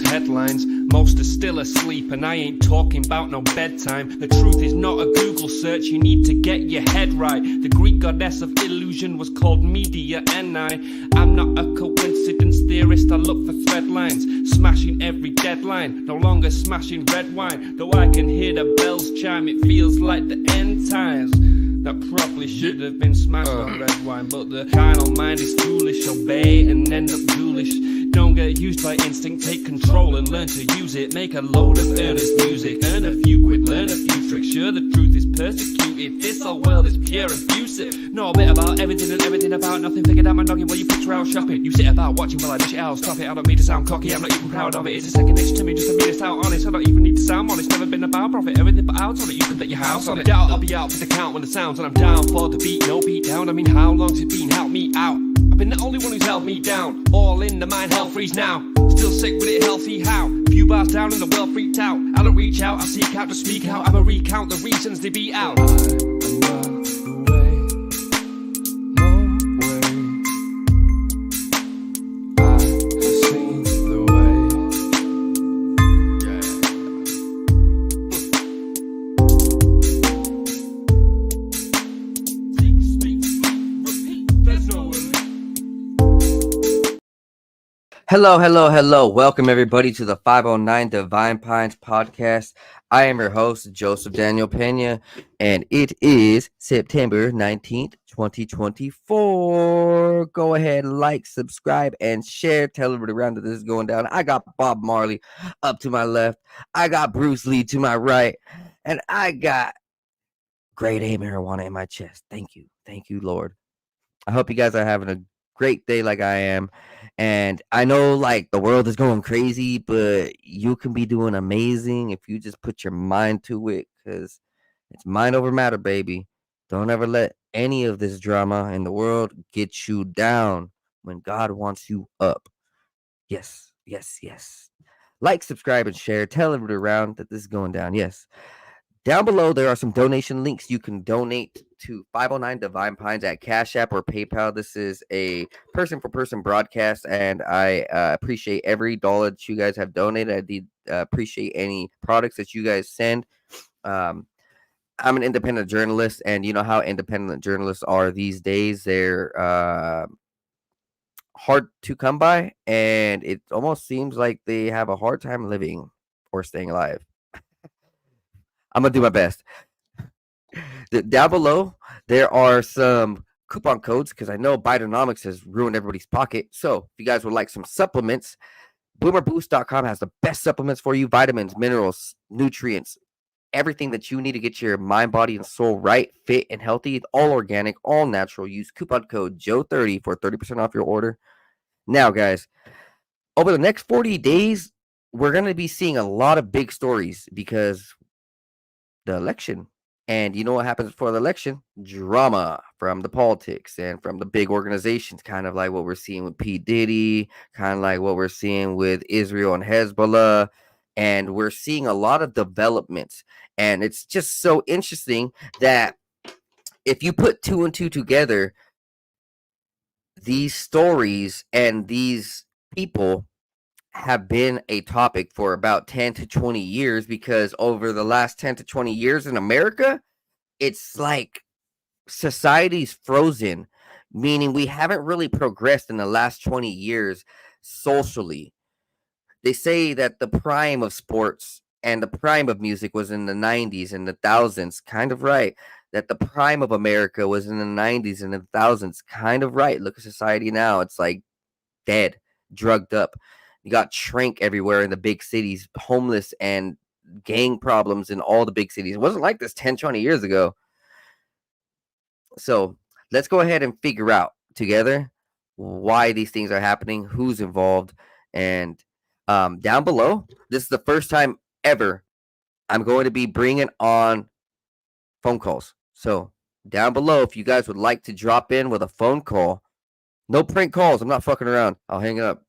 headlines. Most are still asleep, and I ain't talking about no bedtime. The truth is not a Google search, you need to get your head right. The Greek goddess of illusion was called Media, and I'm not a coincidence theorist, I look for thread lines. Smashing every deadline, no longer smashing red wine. Though I can hear the bells chime, it feels like the end times. That probably should have been smashed on red wine, but the carnal mind is foolish. Obey and end up ghoulish. Don't get used by instinct, take control and learn to use it. Make a load of earnest music, earn a few quid, learn a few tricks. Sure, the truth is persecuted, this whole world is pure abusive. Know a bit about everything and everything about nothing. Figured out my noggin while you picture out shopping. You sit about watching while I dish it out. Stop it, I don't mean to sound cocky, I'm not even proud of it. It's a second nature to me, just to be this out honest. I don't even need to sound honest, never been about profit. Everything but out on it, you can bet your house on it. Doubt I'll be out for the count when the sounds, and I'm down for the beat, no beat down. I mean, how long's it been? Help me out. I've been the only one who's held me down. All in the mind, hell freeze now. Still sick with it, healthy how? Few bars down and the world freaked out. I don't reach out, I seek out to speak out. I'ma recount the reasons they beat out. Hello. Welcome, everybody, to the 509 Divine Pines podcast. I am your host, Joseph Daniel Pena, and it is September 19th, 2024. Go ahead, like, subscribe, and share. Tell everybody around that this is going down. I got Bob Marley up to my left. I got Bruce Lee to my right. And I got grade A marijuana in my chest. Thank you, Lord. I hope you guys are having a great day like I am. And I know like the world is going crazy, but you can be doing amazing if you just put your mind to it, because it's mind over matter, baby. Don't ever let any of this drama in the world get you down when God wants you up. Yes. Like, subscribe, and share. Tell everybody around that this is going down. Yes. Down below, there are some donation links. You can donate to 509 Divine Pines at Cash App or PayPal. This is a person-for-person broadcast, and I appreciate every dollar that you guys have donated. I appreciate any products that you guys send. I'm an independent journalist, and you know how independent journalists are these days. They're hard to come by, and it almost seems like they have a hard time living or staying alive. I'm going to do my best. Down below, there are some coupon codes because I know Bidenomics has ruined everybody's pocket. So if you guys would like some supplements, boomerboost.com has the best supplements for you. Vitamins, minerals, nutrients, everything that you need to get your mind, body, and soul right, fit, and healthy. It's all organic, all natural. Use coupon code Joe30 for 30% off your order. Now, guys, over the next 40 days, we're going to be seeing a lot of big stories because the election. And you know what happens before the election? Drama from the politics and from the big organizations, kind of like what we're seeing with P. Diddy, kind of like what we're seeing with Israel and Hezbollah. And we're seeing a lot of developments. And it's just so interesting that if you put two and two together, these stories and these people have been a topic for about 10 to 20 years, because over the last 10 to 20 years in America, it's like society's frozen, meaning we haven't really progressed in the last 20 years socially. They say that the prime of sports and the prime of music was in the 90s and the thousands, kind of right. That the prime of America was in the 90s and the thousands, kind of right. Look at society now. It's like dead, drugged up. You got shrink everywhere in the big cities, homeless and gang problems in all the big cities. It wasn't like this 10, 20 years ago. So let's go ahead and figure out together why these things are happening, who's involved. And down below, this is the first time ever I'm going to be bringing on phone calls. So down below, if you guys would like to drop in with a phone call, no prank calls. I'm not fucking around. I'll hang up.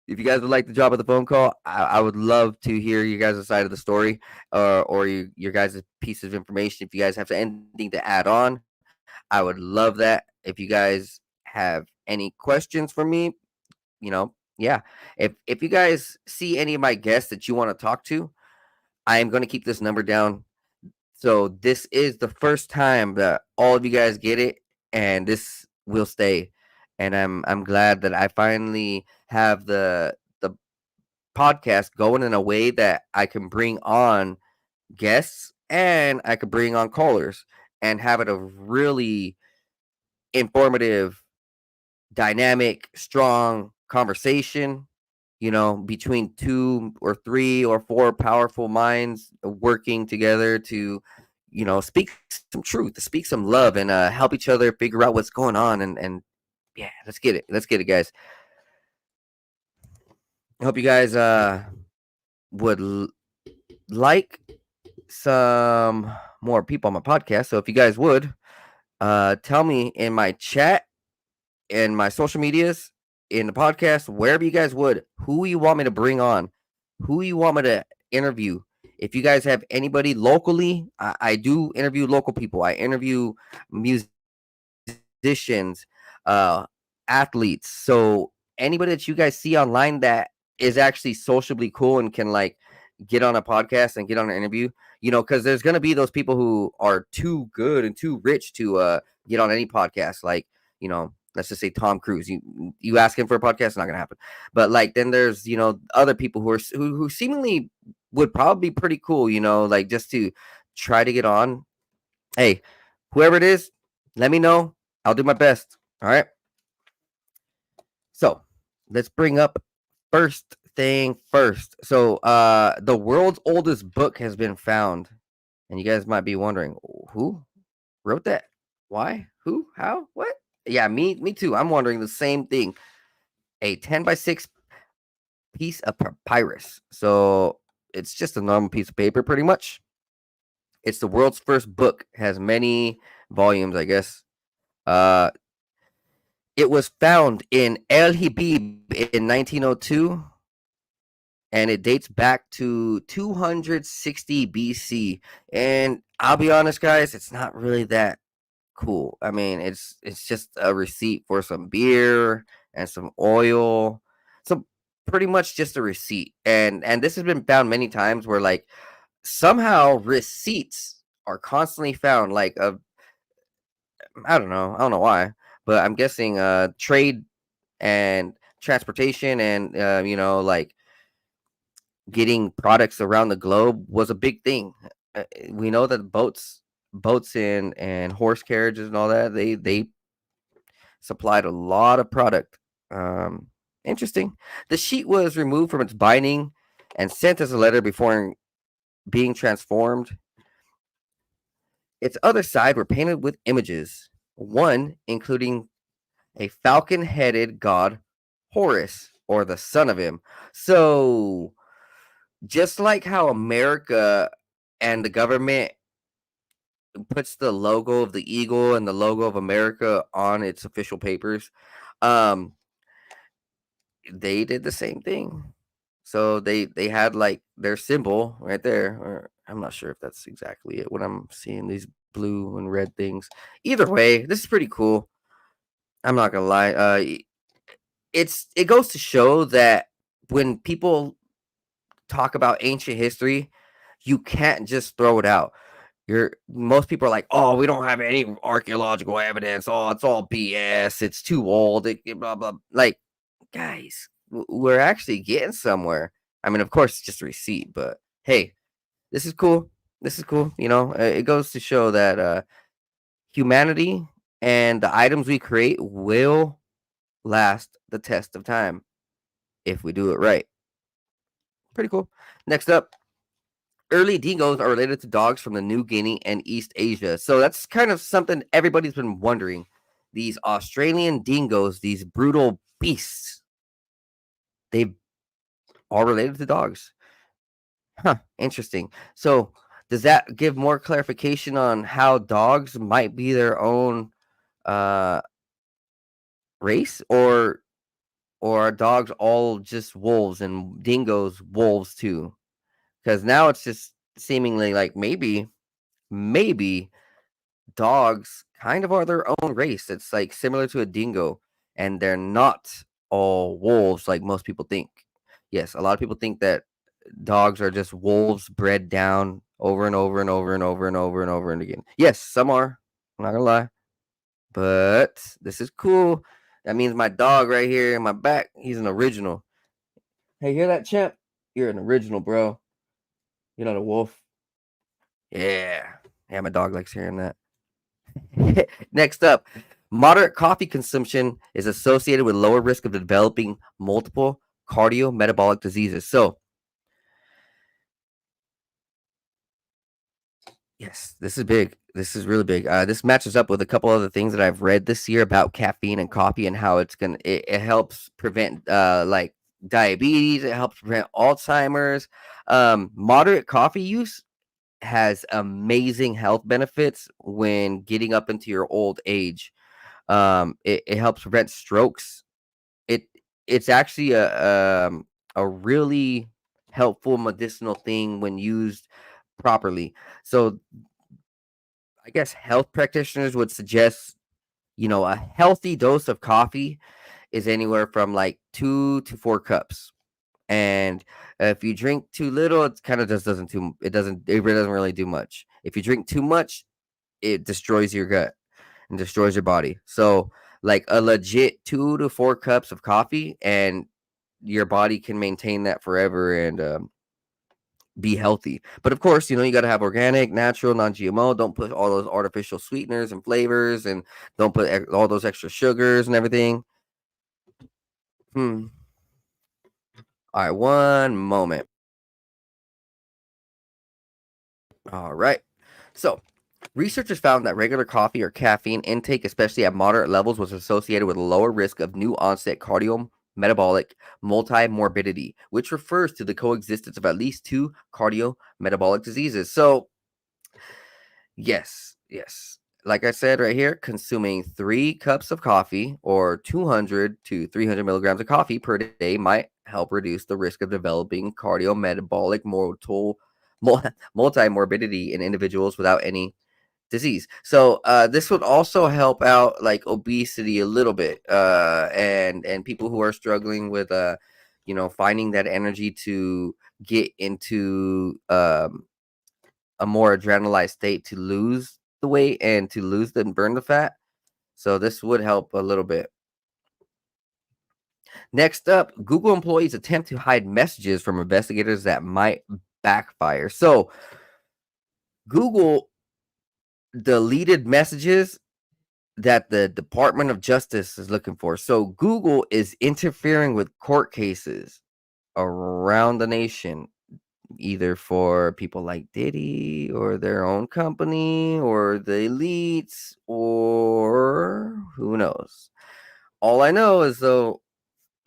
If you guys would like to drop at the phone call, I would love to hear your guys' side of the story, or your guys' piece of information. If you guys have anything to add on, I would love that. If you guys have any questions for me, Yeah. If you guys see any of my guests that you want to talk to, I am going to keep this number down. So this is the first time that all of you guys get it, and this will stay. And I'm glad that I finally have the podcast going in a way that I can bring on guests and I could bring on callers and have it a really informative, dynamic, strong conversation, between two or three or four powerful minds working together to, speak some truth, to speak some love, and help each other figure out what's going on. And yeah, let's get it. Let's get it, guys. I hope you guys would like some more people on my podcast. So if you guys would, tell me in my chat, in my social medias, in the podcast, wherever you guys would, who you want me to bring on, who you want me to interview. If you guys have anybody locally, I do interview local people. I interview musicians, athletes. So anybody that you guys see online that is actually sociably cool and can like get on a podcast and get on an interview, because there's gonna be those people who are too good and too rich to get on any podcast. Like, let's just say Tom Cruise. You ask him for a podcast, it's not gonna happen. But like then there's other people who seemingly would probably be pretty cool. Like just to try to get on. Hey, whoever it is, let me know. I'll do my best. All right. So let's bring up first thing first. So the world's oldest book has been found. And you guys might be wondering, who wrote that? Why? Who? How? What? Yeah, me too. I'm wondering the same thing. A 10 by 6 piece of papyrus. So it's just a normal piece of paper, pretty much. It's the world's first book. Has many volumes, I guess. It was found in El Habib in 1902, and it dates back to 260 BC. And I'll be honest, guys, it's not really that cool. I mean, it's just a receipt for some beer and some oil. So pretty much just a receipt. And this has been found many times where like somehow receipts are constantly found, like I don't know. I don't know why, but I'm guessing trade and transportation and like getting products around the globe was a big thing. We know that boats and horse carriages and all that, they supplied a lot of product. Interesting. The sheet was removed from its binding and sent as a letter before being transformed. Its other side were painted with images, one including a falcon-headed god, Horus, or the son of him. So, just like how America and the government puts the logo of the eagle and the logo of America on its official papers, um, they did the same thing. So they had like their symbol right there. Or I'm not sure if that's exactly it when I'm seeing these blue and red things. Either way, this is pretty cool. I'm not gonna lie. It goes to show that when people talk about ancient history, you can't just throw it out. Most people are like, oh, we don't have any archaeological evidence. Oh, it's all BS. It's too old. Blah blah. Like, guys, we're actually getting somewhere. I mean, of course, it's just a receipt, but hey, this is cool. This is cool. It goes to show that humanity and the items we create will last the test of time if we do it right. Pretty cool. Next up, early dingoes are related to dogs from the New Guinea and East Asia. So that's kind of something everybody's been wondering. These Australian dingoes, these brutal beasts, they are related to dogs. Huh, interesting. So does that give more clarification on how dogs might be their own uh race, or are dogs all just wolves and dingoes wolves too? Because now it's just seemingly like maybe dogs kind of are their own race. It's like similar to a dingo, and they're not all wolves like most people think. Yes, a lot of people think that dogs are just wolves bred down over and over and over and over and over and over and again. Yes, some are. I'm not gonna lie, but this is cool. That means my dog right here in my back, he's an original. Hey, hear that, champ? You're an original, bro. You're not a wolf. Yeah. Yeah, my dog likes hearing that. Next up, moderate coffee consumption is associated with lower risk of developing multiple cardiometabolic diseases. So, yes, this is big. This is really big. This matches up with a couple other things that I've read this year about caffeine and coffee and how it helps prevent like diabetes. It helps prevent Alzheimer's. Moderate coffee use has amazing health benefits when getting up into your old age. It helps prevent strokes. It it's actually a really helpful medicinal thing when used properly. So I guess health practitioners would suggest, a healthy dose of coffee is anywhere from like 2 to 4 cups. And if you drink too little, it kind of just it really doesn't really do much. If you drink too much, it destroys your gut and destroys your body. So like a legit 2 to 4 cups of coffee, and your body can maintain that forever and be healthy. But of course, you got to have organic, natural, non-GMO. Don't put all those artificial sweeteners and flavors, and don't put all those extra sugars and everything. All right, one moment. All right. So, researchers found that regular coffee or caffeine intake, especially at moderate levels, was associated with a lower risk of new onset cardiometabolic multimorbidity, which refers to the coexistence of at least two cardiometabolic diseases. So, yes. Like I said right here, consuming 3 cups of coffee or 200 to 300 milligrams of coffee per day might help reduce the risk of developing cardiometabolic multimorbidity in individuals without any disease. So this would also help out like obesity a little bit, and people who are struggling with finding that energy to get into a more adrenalized state to lose the weight and to lose and burn the fat. So this would help a little bit. Next up, Google employees attempt to hide messages from investigators that might backfire. So Google deleted messages that the Department of Justice is looking for. So Google is interfering with court cases around the nation, either for people like Diddy or their own company or the elites or who knows. All I know is though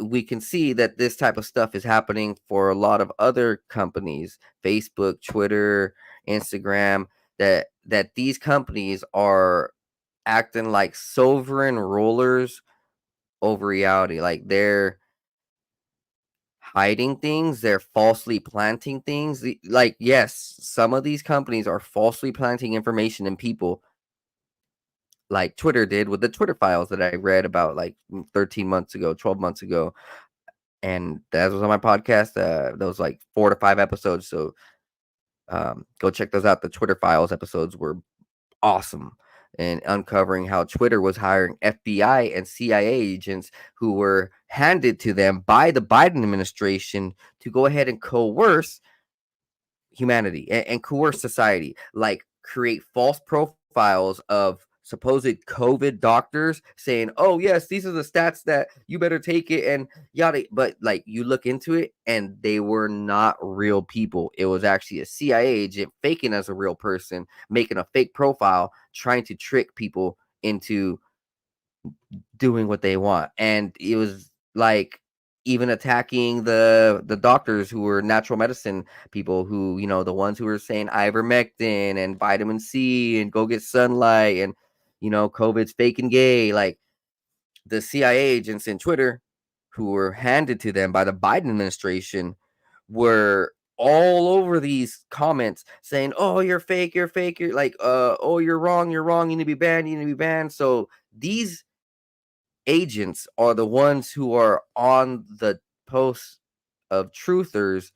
we can see that this type of stuff is happening for a lot of other companies, Facebook, Twitter, Instagram, that these companies are acting like sovereign rulers over reality. Like they're hiding things, they're falsely planting things. Like, yes, some of these companies are falsely planting information in people, like Twitter did with the Twitter files that I read about like 13 months ago, 12 months ago. And that was on my podcast. Those like 4 to 5 episodes. So go check those out. The Twitter files episodes were awesome, and uncovering how Twitter was hiring FBI and CIA agents who were handed to them by the Biden administration to go ahead and coerce humanity and coerce society, like create false profiles of supposed COVID doctors saying, "Oh yes, these are the stats that you better take it," and yada. But like you look into it, and they were not real people. It was actually a CIA agent faking as a real person, making a fake profile, trying to trick people into doing what they want. And it was like even attacking the doctors who were natural medicine people, who, the ones who were saying ivermectin and vitamin C and go get sunlight, and COVID's fake and gay. Like the CIA agents in Twitter who were handed to them by the Biden administration were all over these comments saying, "Oh, you're fake, you're like, oh, you're wrong, you need to be banned, you need to be banned." So these agents are the ones who are on the posts of truthers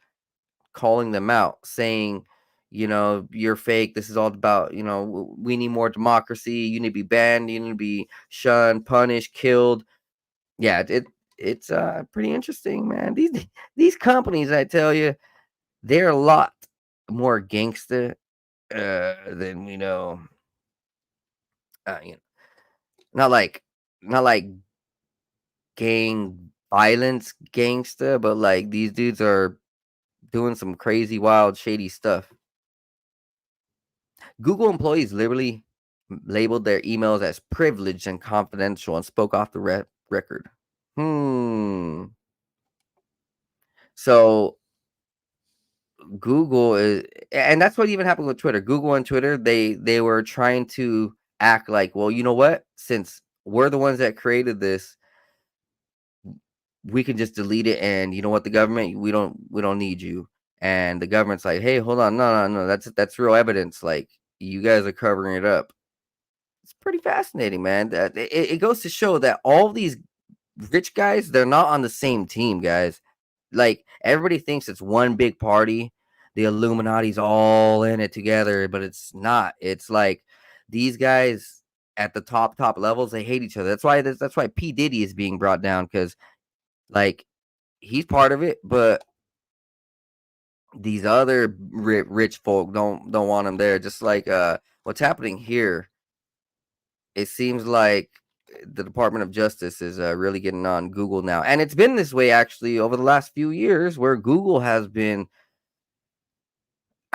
calling them out, saying, you're fake. This is all about, we need more democracy. You need to be banned. You need to be shunned, punished, killed. Yeah, it's pretty interesting, man. These companies, I tell you, they're a lot more gangster than we know. You know, not like gang violence gangster, but like these dudes are doing some crazy, wild, shady stuff. Google employees literally labeled their emails as privileged and confidential and spoke off the record. So Google is, and that's what even happened with Twitter. Google and Twitter, they were trying to act like, well, you know what? Since we're the ones that created this, we can just delete it, and you know what, the government, we don't need you. And the government's like, hey, hold on, no, that's real evidence. Like, you guys are covering it up. It's pretty fascinating, man. That it goes to show that all these rich guys, they're not on the same team, guys. Like, everybody thinks it's one big party. The Illuminati's all in it together, but it's not. It's like these guys at the top levels, they hate each other. That's why P Diddy is being brought down, because like he's part of it, but these other rich folk don't want him there. Just like what's happening here, it seems like the Department of Justice is really getting on Google now, and it's been this way actually over the last few years, where Google has been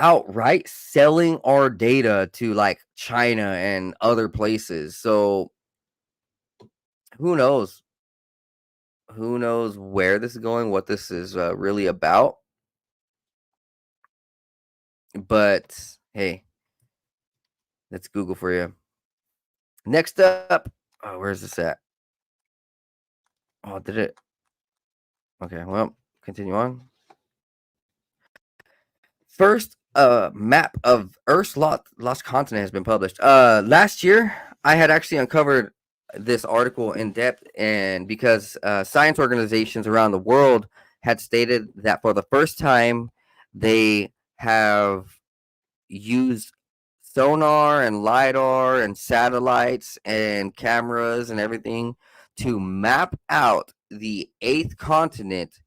outright selling our data to like China and other places. So who knows? Who knows where this is going? What this is really about? But hey, that's Google for you. Next up, where's this at? Oh, did it? Okay, well, continue on. First, map of Earth's lost continent has been published. Last year, I had actually uncovered this article in depth, and because science organizations around the world had stated that for the first time, they have used sonar and lidar and satellites and cameras and everything to map out the eighth continent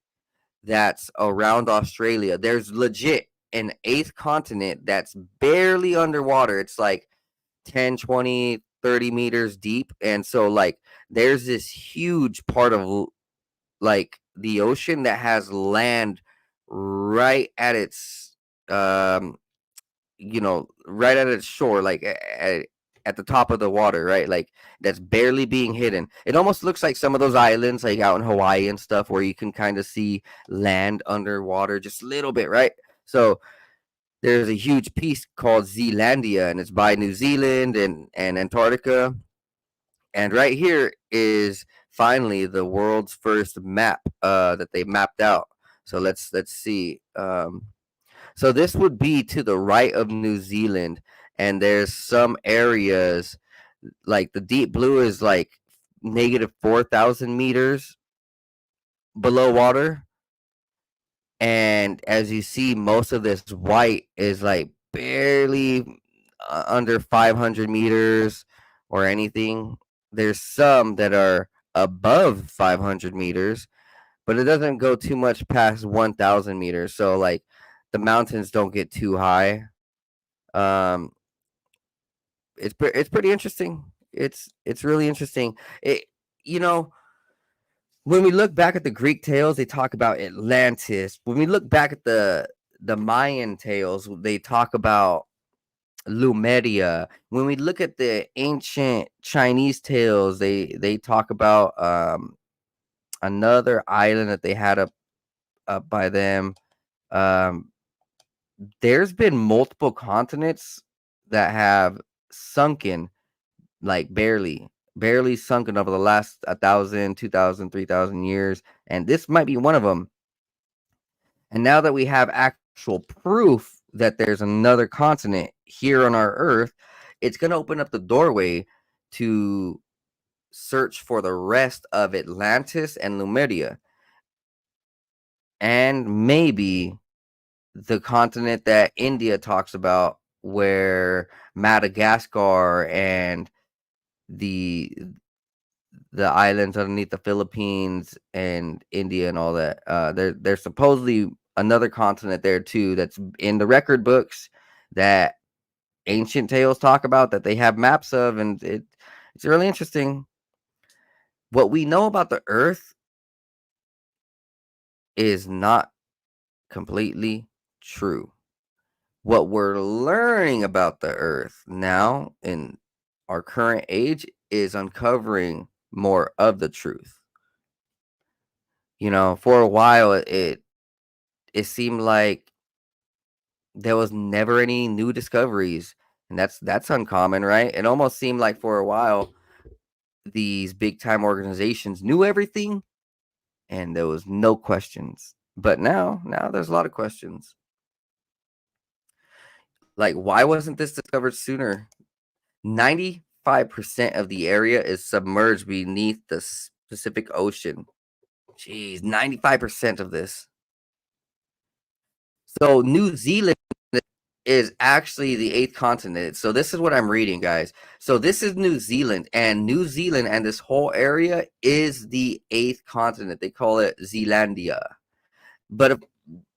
that's around Australia. There's legit an eighth continent that's barely underwater. It's like 10, 20, 30 meters deep. And so like there's this huge part of like the ocean that has land right at its right at its shore, like at the top of the water, right? Like that's barely being hidden. It almost looks like some of those islands, like out in Hawaii and stuff, where you can kind of see land underwater just a little bit, right? So there's a huge piece called Zealandia, and it's by New Zealand and Antarctica. And right here is finally the world's first map that they mapped out. So let's see. So this would be to the right of New Zealand, and there's some areas like the deep blue is like negative 4,000 meters below water, and as you see, most of this white is like barely under 500 meters or anything. There's some that are above 500 meters, but it doesn't go too much past 1,000 meters. So like the mountains don't get too high. Um, it's pretty interesting. It's really interesting. It you know when we look back at the Greek tales, they talk about Atlantis. When we look back at the Mayan tales, they talk about Lumeria. When we look at the ancient Chinese tales, they talk about another island that they had up by them. Um, there's been multiple continents that have sunken, like barely sunken over the last 1,000, 2,000, 3,000 years, and this might be one of them. And now that we have actual proof that there's another continent here on our Earth, it's going to open up the doorway to search for the rest of Atlantis and Lemuria, and maybe the continent that India talks about, where Madagascar and the islands underneath the Philippines and India and all that. There's supposedly another continent there too that's in the record books that ancient tales talk about, that they have maps of, and it's really interesting. What we know about the Earth is not completely true. What we're learning about the Earth now in our current age is uncovering more of the truth. For a while, it seemed like there was never any new discoveries, and that's uncommon, right? It almost seemed like for a while these big time organizations knew everything and there was no questions. But now there's a lot of questions. Like, why wasn't this discovered sooner? 95% of the area is submerged beneath the Pacific Ocean. Jeez, 95% of this. So New Zealand is actually the 8th continent. So this is what I'm reading, guys. So this is New Zealand, and this whole area is the 8th continent. They call it Zealandia. But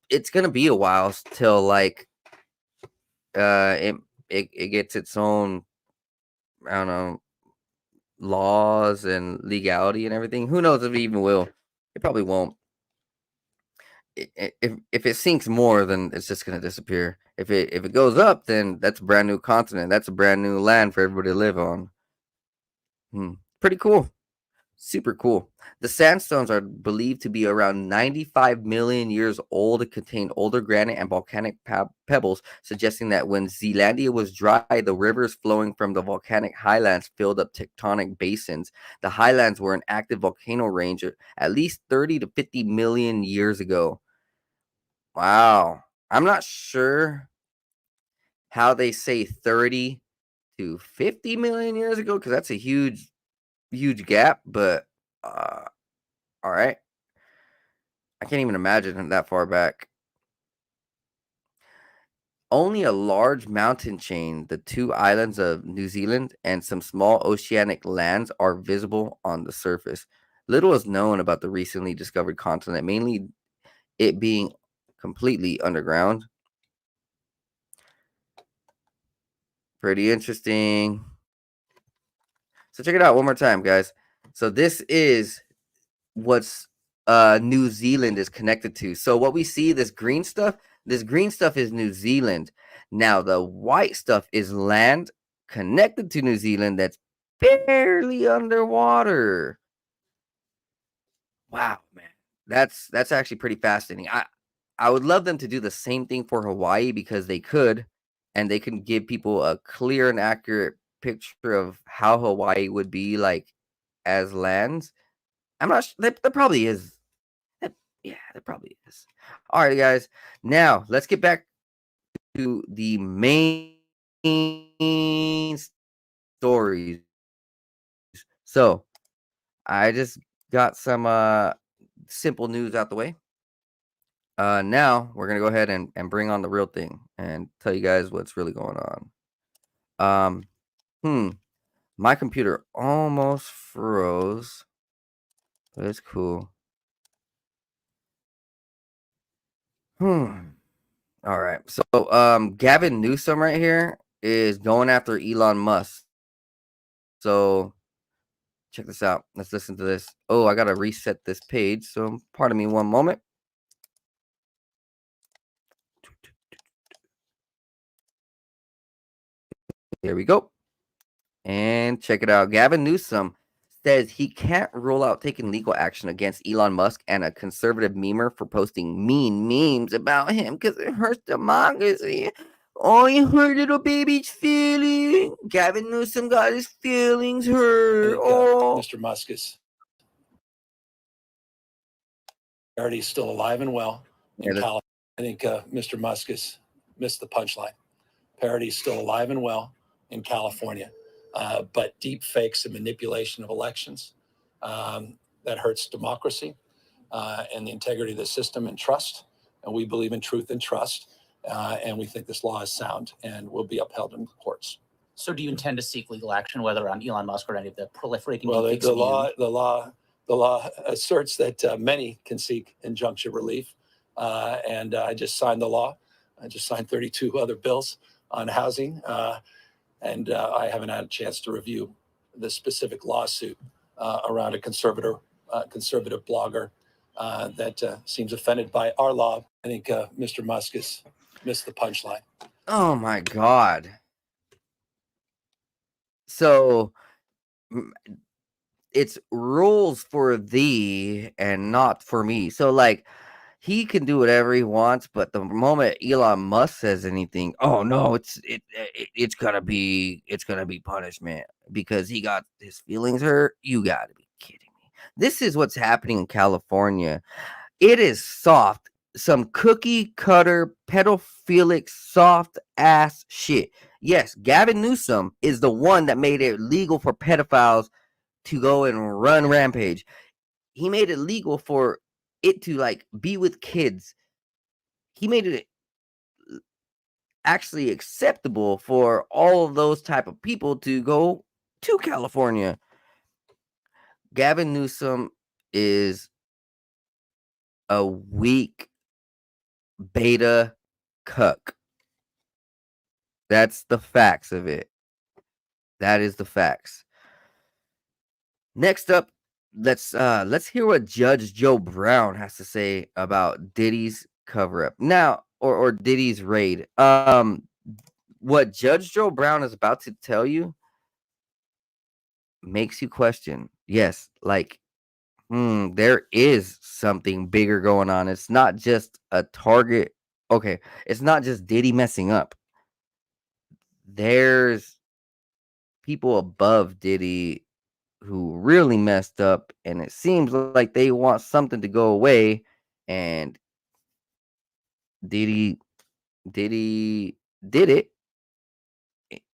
it's gonna be a while till like it gets its own, I don't know, laws and legality and everything. Who knows if it even will? It probably won't. If it sinks more, then it's just gonna disappear. If it goes up, then that's a brand new continent. That's a brand new land for everybody to live on. Pretty cool. Super cool. The sandstones are believed to be around 95 million years old and contain older granite and volcanic pebbles, suggesting that when Zealandia was dry, the rivers flowing from the volcanic highlands filled up tectonic basins. The highlands were an active volcano range at least 30 to 50 million years ago. Wow. I'm not sure how they say 30 to 50 million years ago, because that's a huge gap, but all right. I can't even imagine that far back. Only a large mountain chain, the 2 islands of New Zealand, and some small oceanic lands are visible on the surface. Little is known about the recently discovered continent, mainly it being completely underground. Pretty interesting. So check it out one more time, guys. So this is what's New Zealand is connected to. So what we see, this green stuff is New Zealand. Now the white stuff is land connected to New Zealand that's barely underwater. Wow, man. That's actually pretty fascinating. I would love them to do the same thing for Hawaii, because they could, and they can give people a clear and accurate picture of how Hawaii would be like as lands. I'm not sure. There probably is. Yeah, there probably is. All right, guys. Now let's get back to the main stories. So I just got some simple news out the way. Now we're gonna go ahead and bring on the real thing and tell you guys what's really going on. My computer almost froze, but it's cool. All right. So Gavin Newsom right here is going after Elon Musk. So check this out. Let's listen to this. Oh, I gotta reset this page. So pardon me one moment. There we go. And check it out. Gavin Newsom says he can't rule out taking legal action against Elon Musk and a conservative memer for posting mean memes about him because it hurts democracy. Oh, you hurt little baby's feeling. Gavin Newsom got his feelings hurt. Mr. Musk is already still alive and well in California. I think Mr. Musk has missed the punchline. Parody's still alive and well in California. but deep fakes and manipulation of elections that hurts democracy and the integrity of the system and trust. And we believe in truth and trust. And we think this law is sound and will be upheld in the courts. So do you intend to seek legal action, whether on Elon Musk or any of the proliferating Well, deepfakes? the law asserts that many can seek injunction relief. And I just signed the law. I just signed 32 other bills on housing. And I haven't had a chance to review the specific lawsuit around a conservative blogger that seems offended by our law. I think Mr. Musk has missed the punchline. Oh my God. So it's rules for thee and not for me. So like he can do whatever he wants, but the moment Elon Musk says anything, oh no, it's gonna be punishment because he got his feelings hurt. You gotta be kidding me. This is what's happening in California. It is soft, some cookie cutter pedophilic soft ass shit. Yes, Gavin Newsom is the one that made it legal for pedophiles to go and run rampage. He made it legal for it to like be with kids. He made it actually acceptable for all of those type of people to go to California. Gavin Newsom is a weak beta cuck. That's the facts of it. That is the facts. Next up, let's hear what Judge Joe Brown has to say about Diddy's cover up now, or Diddy's raid. What Judge Joe Brown is about to tell you makes you question. Yes, like, there is something bigger going on. It's not just a target. Okay, it's not just Diddy messing up. There's people above Diddy who really messed up, and it seems like they want something to go away, and Diddy did it.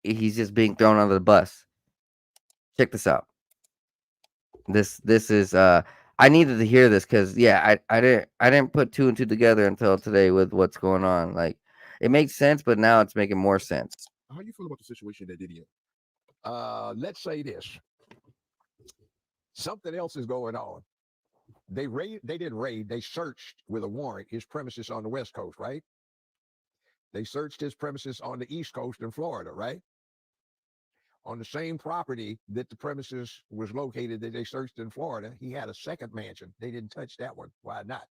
He's just being thrown under the bus. Check this out. This is I needed to hear this because I didn't put two and two together until today with what's going on. Like it makes sense, but now it's making more sense. How you feel about the situation that Diddy in? Let's say this. Something else is going on. They didn't raid, they searched with a warrant his premises on the West Coast, right? They searched his premises on the East Coast in Florida, right? On the same property that the premises was located that they searched in Florida, he had a second mansion. They didn't touch that one. Why not?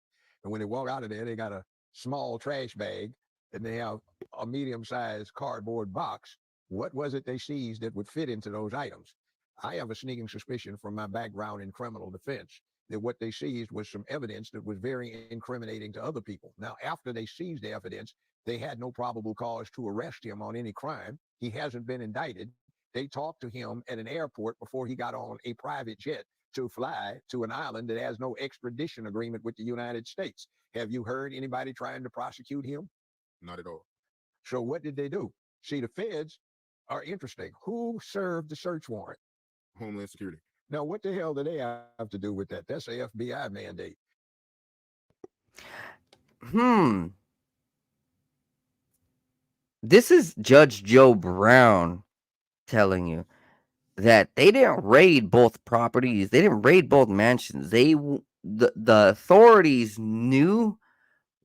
And when they walk out of there, they got a small trash bag and they have a medium-sized cardboard box. What was it they seized that would fit into those items? I have a sneaking suspicion from my background in criminal defense that what they seized was some evidence that was very incriminating to other people. Now, after they seized the evidence, they had no probable cause to arrest him on any crime. He hasn't been indicted. They talked to him at an airport before he got on a private jet to fly to an island that has no extradition agreement with the United States. Have you heard anybody trying to prosecute him? Not at all. So what did they do? See, the feds are interesting. Who served the search warrant? Homeland Security. Now, what the hell do they have to do with that? That's a FBI mandate. This is Judge Joe Brown telling you that they didn't raid both properties. They didn't raid both mansions. The authorities knew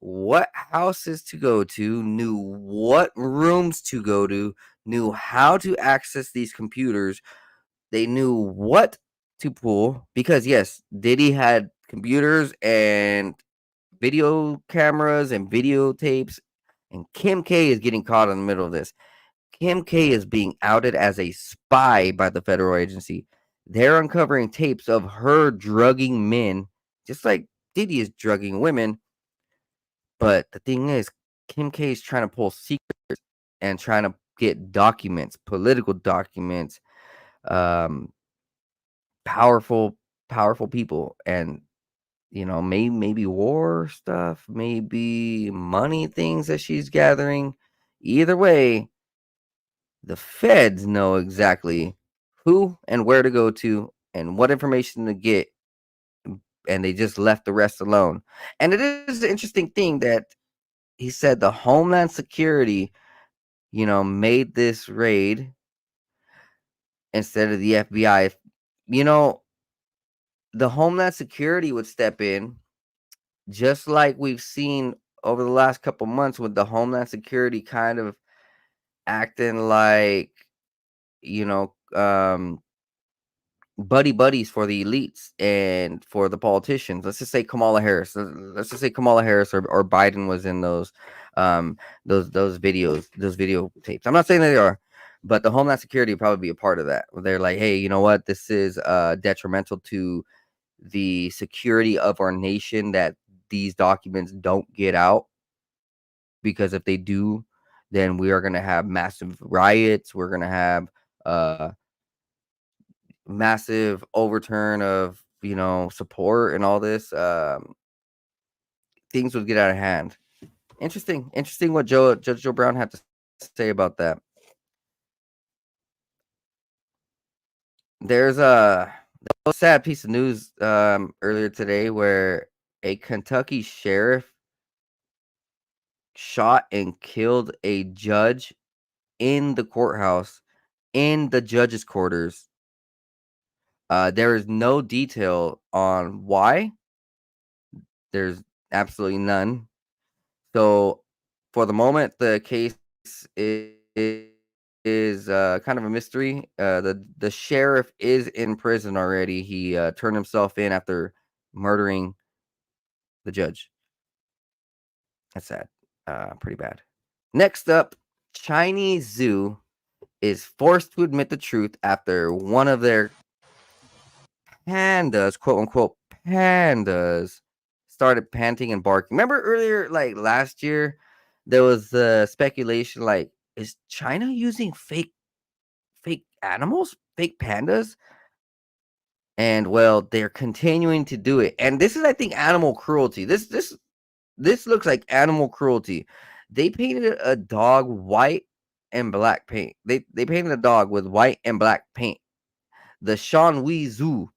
what houses to go to, knew what rooms to go to, knew how to access these computers. They knew what to pull because yes, Diddy had computers and video cameras and videotapes, and Kim K is getting caught in the middle of this. Kim K is being outed as a spy by the federal agency. They're uncovering tapes of her drugging men, just like Diddy is drugging women. But the thing is, Kim K is trying to pull secrets and trying to get documents, political documents, powerful people, and maybe war stuff, maybe money things that she's gathering. Either way, the feds know exactly who and where to go to and what information to get, and they just left the rest alone. And it is an interesting thing that he said the Homeland Security, made this raid instead of the FBI. You know, the Homeland Security would step in, just like we've seen over the last couple months with the Homeland Security kind of acting like, you know, buddies for the elites and for the politicians. Let's just say Kamala Harris. Let's just say Kamala Harris or Biden was in those videos, those video tapes. I'm not saying that they are, but the Homeland Security would probably be a part of that. They're like, hey, you know what? This is detrimental to the security of our nation that these documents don't get out, because if they do, then we are going to have massive riots. We're going to have massive overturn of support and all this. Things would get out of hand. Interesting what Judge Joe Brown had to say about that. There's a sad piece of news earlier today where a Kentucky sheriff shot and killed a judge in the courthouse, in the judge's quarters. There is no detail on why. There's absolutely none. So for the moment, the case is kind of a mystery. The sheriff is in prison already. He turned himself in after murdering the judge. That's sad. Pretty bad. Next up, Chinese zoo is forced to admit the truth after one of their pandas, quote unquote pandas, started panting and barking. Remember earlier, like last year, there was speculation like, is China using fake animals, fake pandas? And well, they're continuing to do it. And this is, I think, animal cruelty. This looks like animal cruelty. They painted a dog white and black paint. They painted a dog with white and black paint. The Shanhui Zoo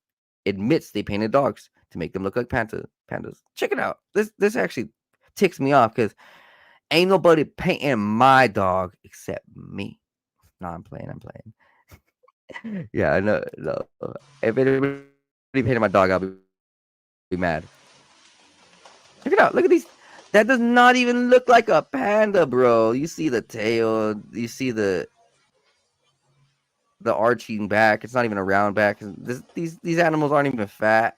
admits they painted dogs to make them look like pandas. Check it out. This actually ticks me off because ain't nobody painting my dog except me. No, I'm playing. Yeah, I know. No. If anybody painted my dog, I'll be mad. Check it out. Look at these. That does not even look like a panda, bro. You see the tail. You see the arching back. It's not even a round back. These animals aren't even fat.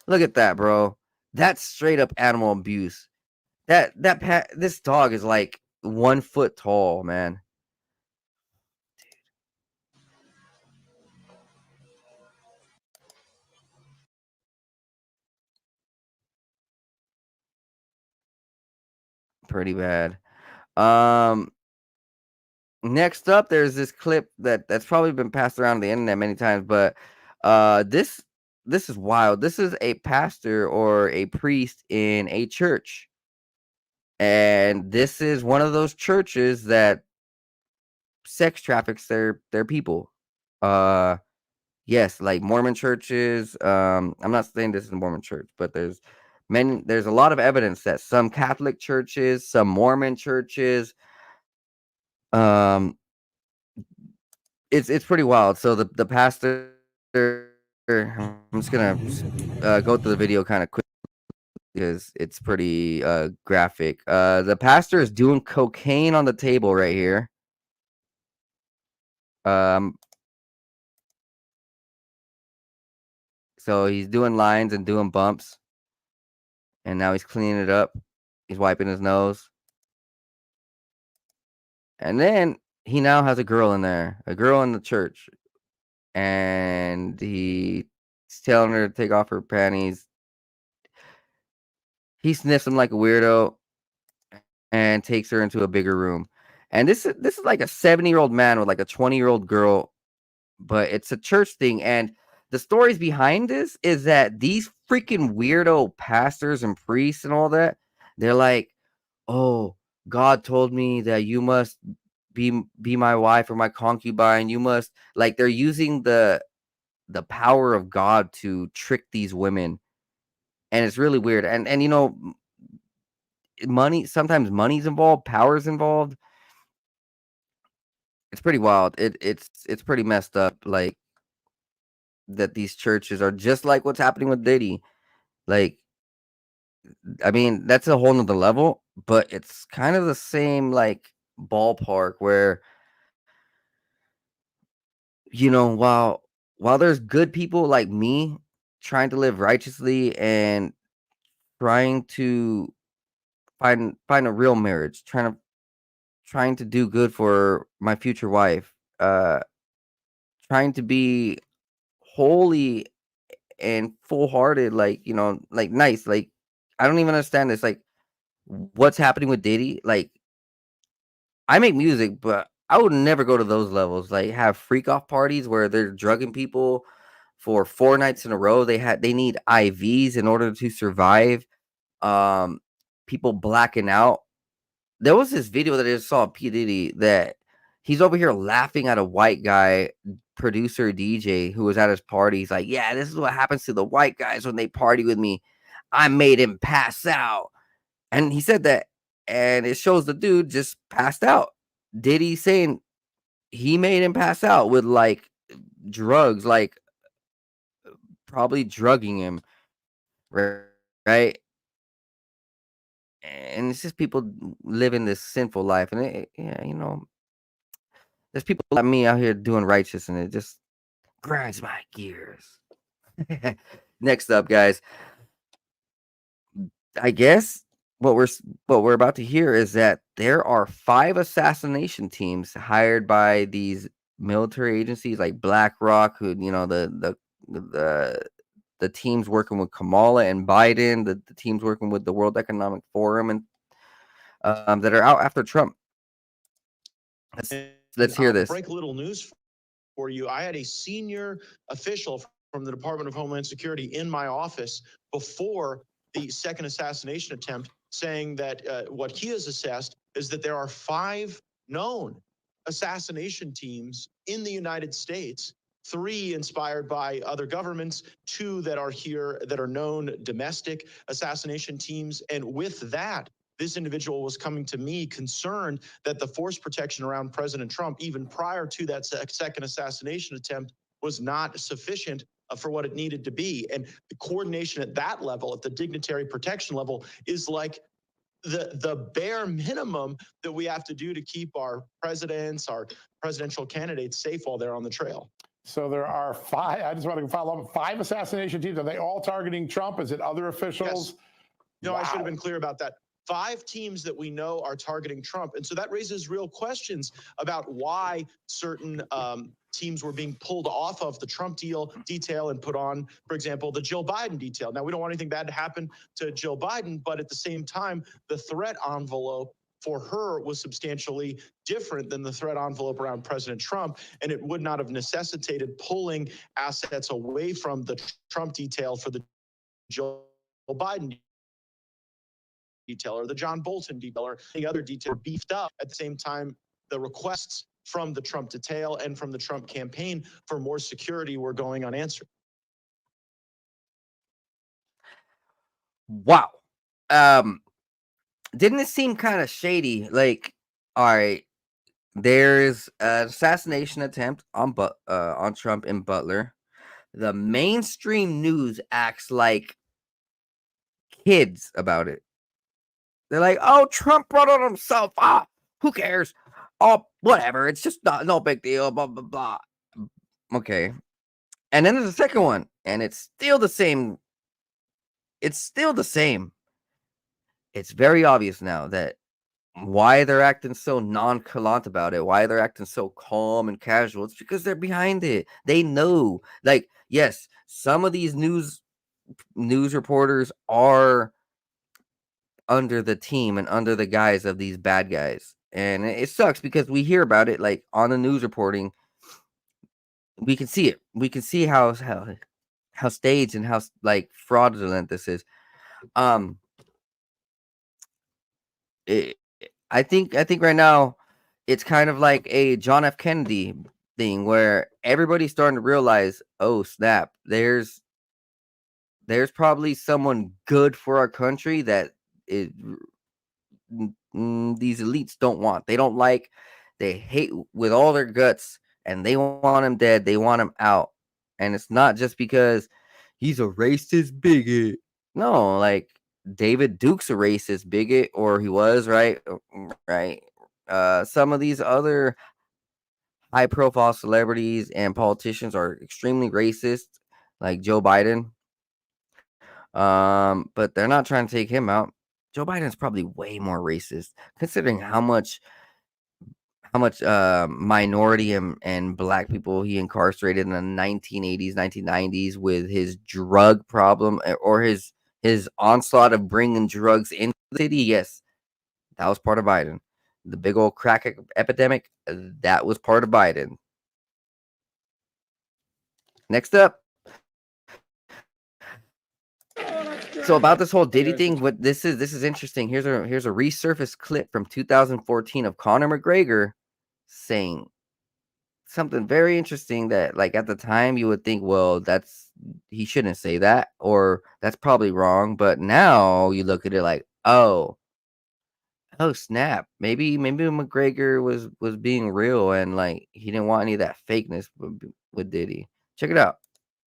Look at that, bro. That's straight up animal abuse. This dog is like 1 foot tall, man. Pretty bad. Next up, there's this clip that's probably been passed around the internet many times, but this is wild. This is a pastor or a priest in a church. And this is one of those churches that sex traffics their people. Yes, like Mormon churches. I'm not saying this is a Mormon church, but there's a lot of evidence that some Catholic churches, some Mormon churches, it's pretty wild. So the pastor, I'm just gonna go through the video kind of quick because it's pretty graphic. The pastor is doing cocaine on the table right here. So he's doing lines and doing bumps, and now he's cleaning it up. He's wiping his nose, and then he now has a girl in there, a girl in the church, and he's telling her to take off her panties. He sniffs him like a weirdo and takes her into a bigger room. And this is like a 70-year-old man with like a 20-year-old girl, but it's a church thing. And the stories behind this is that these freaking weirdo pastors and priests and all that, they're like, oh, God told me that you must be my wife or my concubine. You must, like, they're using the power of God to trick these women, and it's really weird. And you know, sometimes money's involved, power's involved. It's pretty wild. It's pretty messed up. Like, that these churches are just like what's happening with Diddy. Like, I mean, that's a whole nother level, but it's kind of the same, like, ballpark where, you know, while there's good people like me trying to live righteously and trying to find a real marriage, trying to do good for my future wife, trying to be holy and full-hearted, like, you know, like, nice, like, I don't even understand this, like, what's happening with Diddy. Like, I make music, but I would never go to those levels, like, have freak off parties where they're drugging people for 4 nights in a row. They need IVs in order to survive. Um, People blacking out. There was this video that I just saw of P. Diddy that he's over here laughing at a white guy, producer DJ, who was at his party. He's like, "Yeah, this is what happens to the white guys when they party with me. I made him pass out." And he said that, and it shows the dude just passed out. Diddy saying he made him pass out with, like, drugs, like, probably drugging him, right? And it's just people living this sinful life, and yeah, you know, there's people like me out here doing righteous, and it just grinds my gears. Next up, guys, I guess what we're about to hear is that there are 5 assassination teams hired by these military agencies like BlackRock, who, you know, the teams working with Kamala and Biden, the teams working with the World Economic Forum, and that are out after Trump. Let's hear this. Break a little news for you. I had a senior official from the Department of Homeland Security in my office before the second assassination attempt saying that what he has assessed is that there are 5 known assassination teams in the United States, 3 inspired by other governments, 2 that are here that are known domestic assassination teams. And with that, this individual was coming to me concerned that the force protection around President Trump, even prior to that second assassination attempt, was not sufficient for what it needed to be. And the coordination at that level, at the dignitary protection level, is like the bare minimum that we have to do to keep our presidents, our presidential candidates safe while they're on the trail. So there are 5, I just want to follow up, 5 assassination teams. Are they all targeting Trump? Is it other officials? Yes. No, wow. I should have been clear about that. 5 teams that we know are targeting Trump. And so that raises real questions about why certain teams were being pulled off of the Trump detail and put on, for example, the Jill Biden detail. Now, we don't want anything bad to happen to Jill Biden, but at the same time, the threat envelope for her was substantially different than the threat envelope around President Trump, and it would not have necessitated pulling assets away from the Trump detail for the Jill Biden detail or the John Bolton detail or any other detail beefed up. At the same time, the requests from the Trump detail and from the Trump campaign for more security were going unanswered. Wow. Didn't it seem kind of shady? Like, all right, there's an assassination attempt on Trump in Butler. The mainstream news acts like kids about it. They're like, "Oh, Trump brought it on himself. Ah, who cares? Oh, whatever. It's just no big deal. Blah blah blah." Okay, and then there's a second one, and it's still the same. It's still the same. It's very obvious now that why they're acting so nonchalant about it, why they're acting so calm and casual. It's because they're behind it. They know. Like, yes, some of these news reporters are under the team and under the guise of these bad guys, and it sucks because we hear about it, like, on the news reporting. We can see it. We can see how staged and how, like, fraudulent this is. I think right now it's kind of like a John F. Kennedy thing where everybody's starting to realize, oh snap, there's probably someone good for our country that it, these elites don't want. They don't like. They hate with all their guts, and they want him dead. They want him out, and it's not just because he's a racist bigot. No, like David Duke's a racist bigot, or he was, right? Right. Some of these other high profile celebrities and politicians are extremely racist, like Joe Biden. But they're not trying to take him out. Joe Biden's probably way more racist, considering how much minority and black people he incarcerated in the 1980s, 1990s with his drug problem or his onslaught of bringing drugs into the city. Yes, that was part of Biden. The big old crack epidemic, that was part of Biden. Next up. So about this whole Diddy thing, what this is interesting. Here's a resurfaced clip from 2014 of Conor McGregor saying something very interesting that, like, at the time you would think, well, he shouldn't say that, or that's probably wrong. But now you look at it like, oh snap, maybe McGregor was being real, and like he didn't want any of that fakeness with Diddy. Check it out.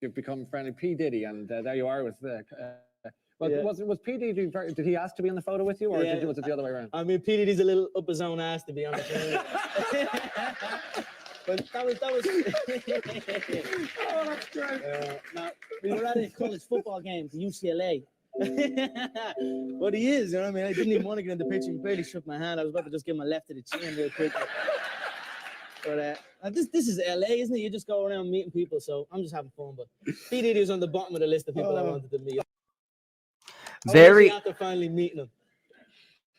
You've become friendly P Diddy, and there you are with the. Was P Diddy? Did he ask to be on the photo with you, or was it the other way around? I mean, P Diddy's a little up his own ass, to be honest. But that was. Oh, that's great. Now, we were at a college football game to UCLA. But he is, you know what I mean? I didn't even want to get in the picture. He barely shook my hand. I was about to just give him a left to the chin real quick. But this is LA, isn't it? You just go around meeting people, so I'm just having fun. But P Diddy was on the bottom of the list of people I wanted to meet. Very. After finally meeting him.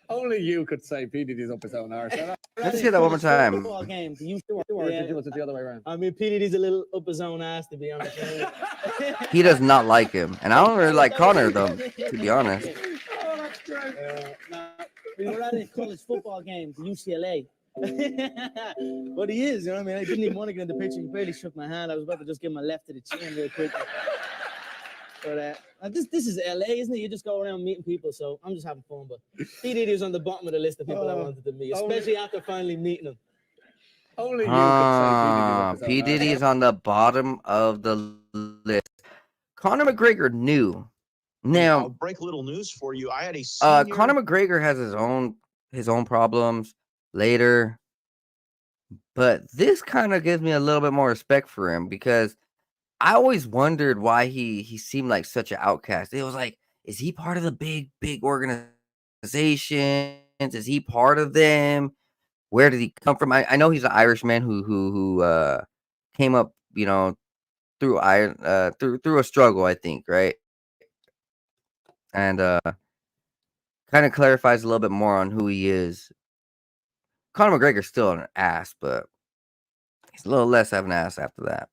Only you could say P Diddy's up his own arse. Let's hear that one more time. Football game. Was it the other way around? I mean, P Diddy's a little up his own ass, to be honest. He does not like him, and I don't really like Conor though, to be honest. Oh, that's great. Now, we were at a college football game to UCLA. But he is, you know what I mean? I didn't even want to get in the picture. He barely shook my hand. I was about to just give him a left to the chin real quick. But this is LA, isn't it? You just go around meeting people, so I'm just having fun. But P Diddy was on the bottom of the list of people I wanted to meet, especially after finally meeting him. Only you could say P Diddy is on the bottom of the list. Conor McGregor knew. Now, I'll break a little news for you. I had a senior... Conor McGregor has his own problems later, but this kind of gives me a little bit more respect for him, because I always wondered why he seemed like such an outcast. It was like, is he part of the big organizations? Is he part of them? Where did he come from? I know he's an Irishman who came up, through a struggle, I think, right? And kind of clarifies a little bit more on who he is. Conor McGregor's still an ass, but he's a little less of an ass after that.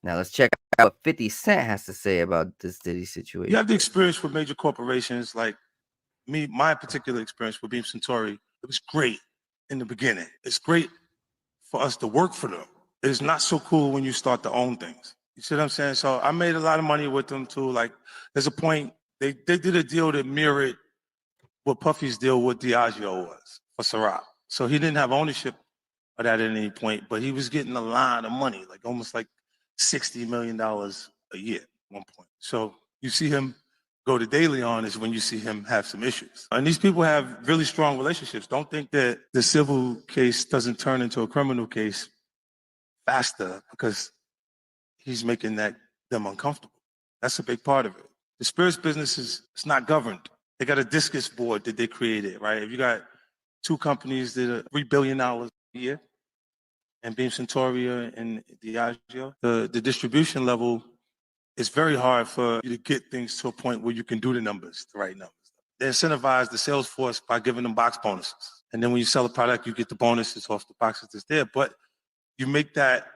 Now let's check out what 50 Cent has to say about this Diddy situation. You have the experience with major corporations, like me. My particular experience with Beam Suntory, it was great in the beginning. It's great for us to work for them. It is not so cool when you start to own things. You see what I'm saying? So I made a lot of money with them too. Like, there's a point they did a deal that mirrored what Puffy's deal with Diageo was for Ciroc. So he didn't have ownership of that at any point, but he was getting a lot of money, like almost like $60 million a year at one point. So you see him go to daily on is when you see him have some issues. And these people have really strong relationships. Don't think that the civil case doesn't turn into a criminal case faster because he's making them uncomfortable. That's a big part of it. The spirits business is not governed. They got a discus board that they created, right? If you got two companies that are $3 billion a year, and Beam Suntory and Diageo, the distribution level, it's very hard for you to get things to a point where you can do the numbers, the right numbers. They incentivize the sales force by giving them box bonuses. And then when you sell a product, you get the bonuses off the boxes that's there. But you make that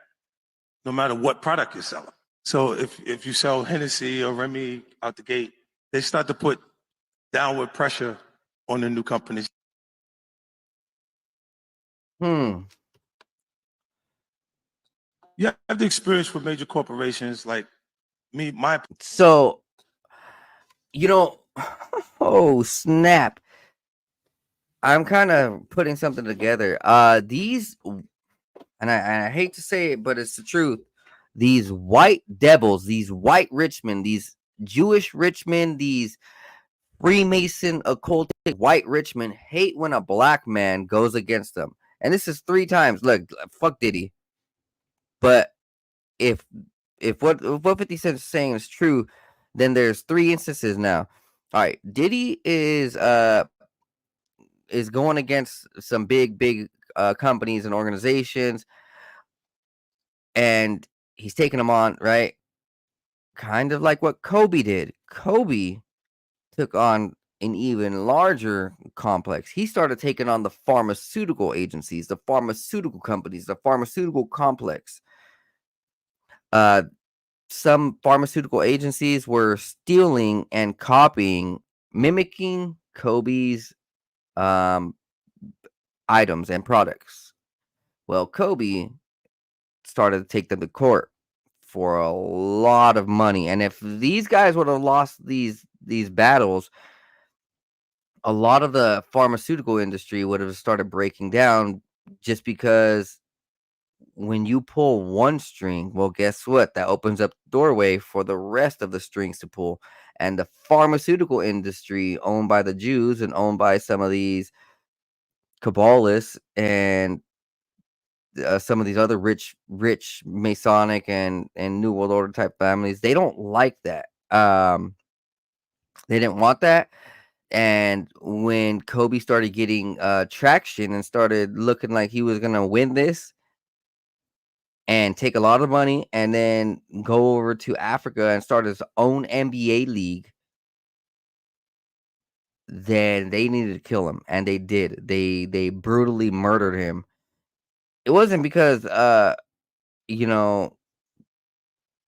no matter what product you're selling. So if you sell Hennessy or Remy out the gate, they start to put downward pressure on the new companies. Hmm. You have the experience with major corporations like me. So, oh snap! I'm kind of putting something together. These, and I hate to say it, but it's the truth. These white devils, these white rich men, these Jewish rich men, these Freemason occultic white rich men hate when a black man goes against them. And this is 3 times. Look, fuck Diddy. But if what 50 Cent is saying is true, then there's 3 instances now. All right, Diddy is going against some big companies and organizations, and he's taking them on, right? Kind of like what Kobe did. Kobe took on an even larger complex. He started taking on the pharmaceutical agencies, the pharmaceutical companies, the pharmaceutical complex. Some pharmaceutical agencies were stealing and copying, mimicking Kobe's items and products. Well, Kobe started to take them to court for a lot of money, and if these guys would have lost these battles, a lot of the pharmaceutical industry would have started breaking down, just because when you pull one string, well, guess what? That opens up the doorway for the rest of the strings to pull. And the pharmaceutical industry, owned by the Jews and owned by some of these Kabbalists and some of these other rich Masonic and New World Order type families, they don't like that. They didn't want that. And when Kobe started getting traction and started looking like he was gonna win this and take a lot of money and then go over to Africa and start his own NBA league, then they needed to kill him, and they did. They brutally murdered him. It wasn't because you know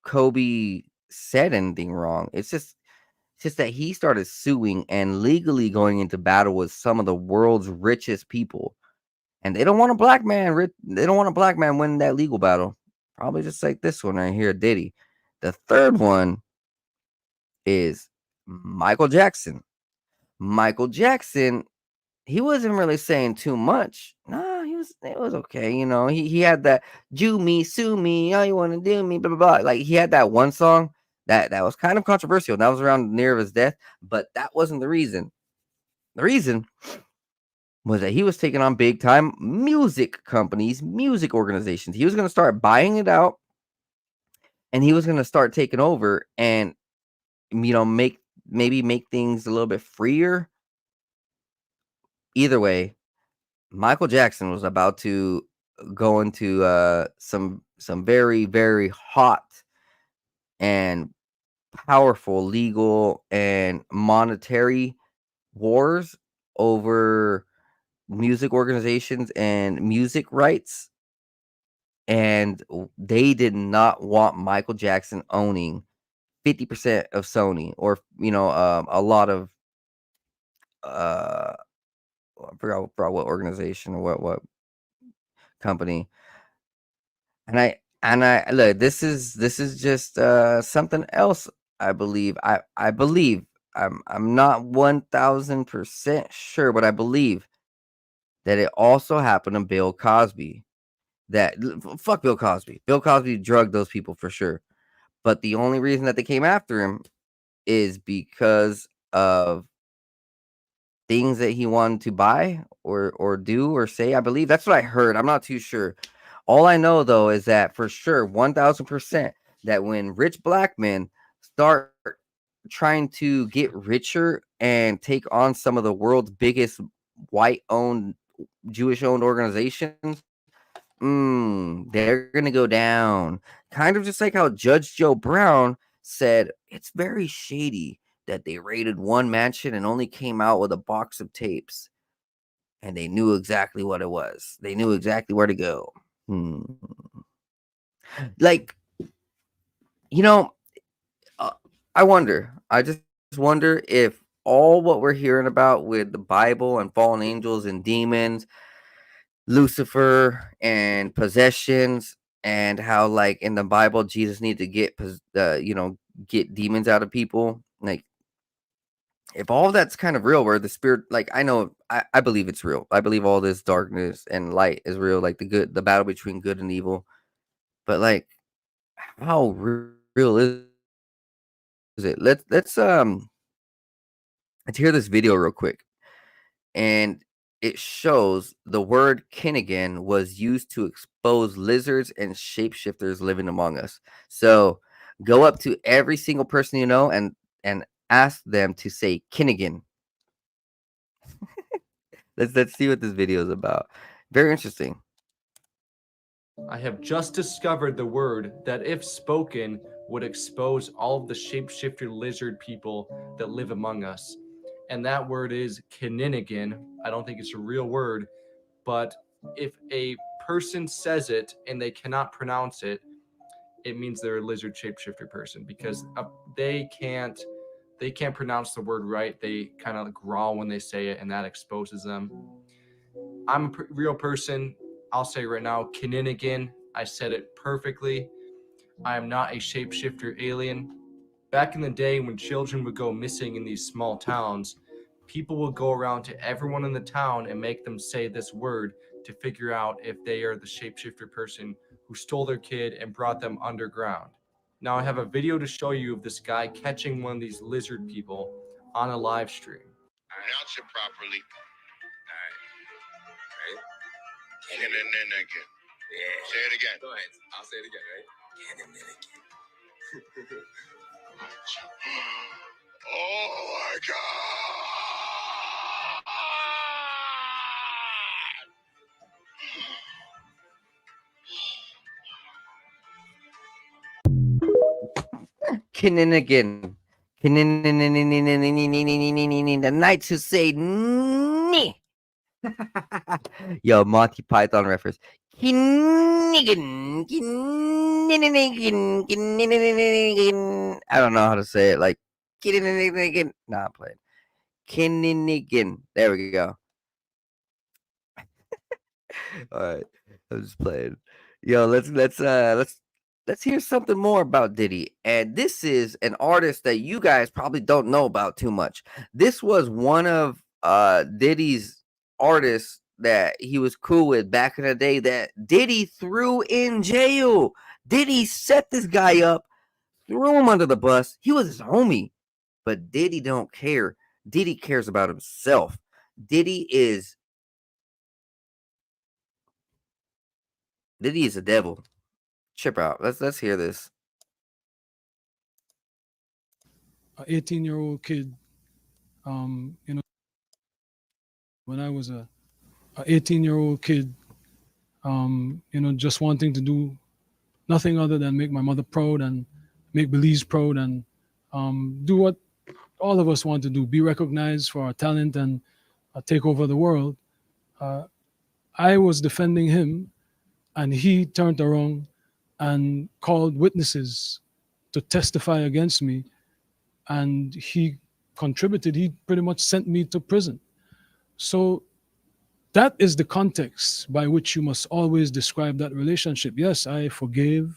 Kobe said anything wrong. It's just that he started suing and legally going into battle with some of the world's richest people. And they don't want a black man. They don't want a black man winning that legal battle. Probably just like this one right here, Diddy. The third one is Michael Jackson. Michael Jackson, he wasn't really saying too much. Nah, it was okay. He had that "Jew me, sue me, all you want to do me," blah blah blah. Like, he had that one song that was kind of controversial. That was around near of his death, but that wasn't the reason. The reason was that he was taking on big time music companies, music organizations. He was going to start buying it out, and he was going to start taking over and make things a little bit freer. Either way, Michael Jackson was about to go into some very, very hot and powerful legal and monetary wars over music organizations and music rights. And they did not want Michael Jackson owning 50% of Sony, or a lot of I forgot what organization or what company. And I look, this is just something else. I believe I believe I'm not 1000% sure, but I believe that it also happened to Bill Cosby. Fuck Bill Cosby. Bill Cosby drugged those people for sure. But the only reason that they came after him is because of things that he wanted to buy or do or say. I believe that's what I heard. I'm not too sure. All I know though is that for sure 1000% that when rich black men start trying to get richer and take on some of the world's biggest white owned, Jewish owned organizations, they're gonna go down. Kind of just like how Judge Joe Brown said it's very shady that they raided one mansion and only came out with a box of tapes, and they knew exactly what it was. They knew exactly where to go. Like, I wonder. I just wonder if all what we're hearing about with the Bible and fallen angels and demons Lucifer and possessions, and how like in the Bible Jesus needed to get get demons out of people. Like if all that's kind of real, where the spirit, like I believe it's real. I believe all this darkness and light is real, like the battle between good and evil. But like, how real is it? Let's hear this video real quick. And it shows the word Kinnigan was used to expose lizards and shapeshifters living among us. So go up to every single person you know and ask them to say Kinnigan. Let's see what this video is about. Very interesting. I have just discovered the word that, if spoken, would expose all of the shapeshifter lizard people that live among us. And that word is Kininigan. I don't think it's a real word, but if a person says it and they cannot pronounce it, it means they're a lizard shapeshifter person, because they can't pronounce the word right. They kind of growl when they say it, and that exposes them. I'm a real person. I'll say right now, Kininigan. I said it perfectly. I am not a shapeshifter alien. Back in the day when children would go missing in these small towns, people would go around to everyone in the town and make them say this word to figure out if they are the shapeshifter person who stole their kid and brought them underground. Now I have a video to show you of this guy catching one of these lizard people on a live stream. Pronounce it properly. All right. And then again. Yeah. Say it again. Go ahead. I'll say it again, right? And then again. Oh my Kinnigan. The knights who say nee. Yo, Monty Python reference. Kinnigan. I don't know how to say it. Like Kinnigan. Nah, I'm playing. Kinnigan. There we go. All right, I'm just playing. Yo, let's hear something more about Diddy. And this is an artist that you guys probably don't know about too much. This was one of Diddy's artists that he was cool with back in the day that Diddy threw in jail. Diddy set this guy up, threw him under the bus. He was his homie. But Diddy don't care. Diddy cares about himself. Diddy is a devil. Chip out. Let's hear this. An 18-year-old kid, when I was a 18-year-old kid, just wanting to do nothing other than make my mother proud and make Belize proud and do what all of us want to do, be recognized for our talent and take over the world. I was defending him, and he turned around and called witnesses to testify against me, and he contributed. He pretty much sent me to prison. So that is the context by which you must always describe that relationship. Yes, I forgave,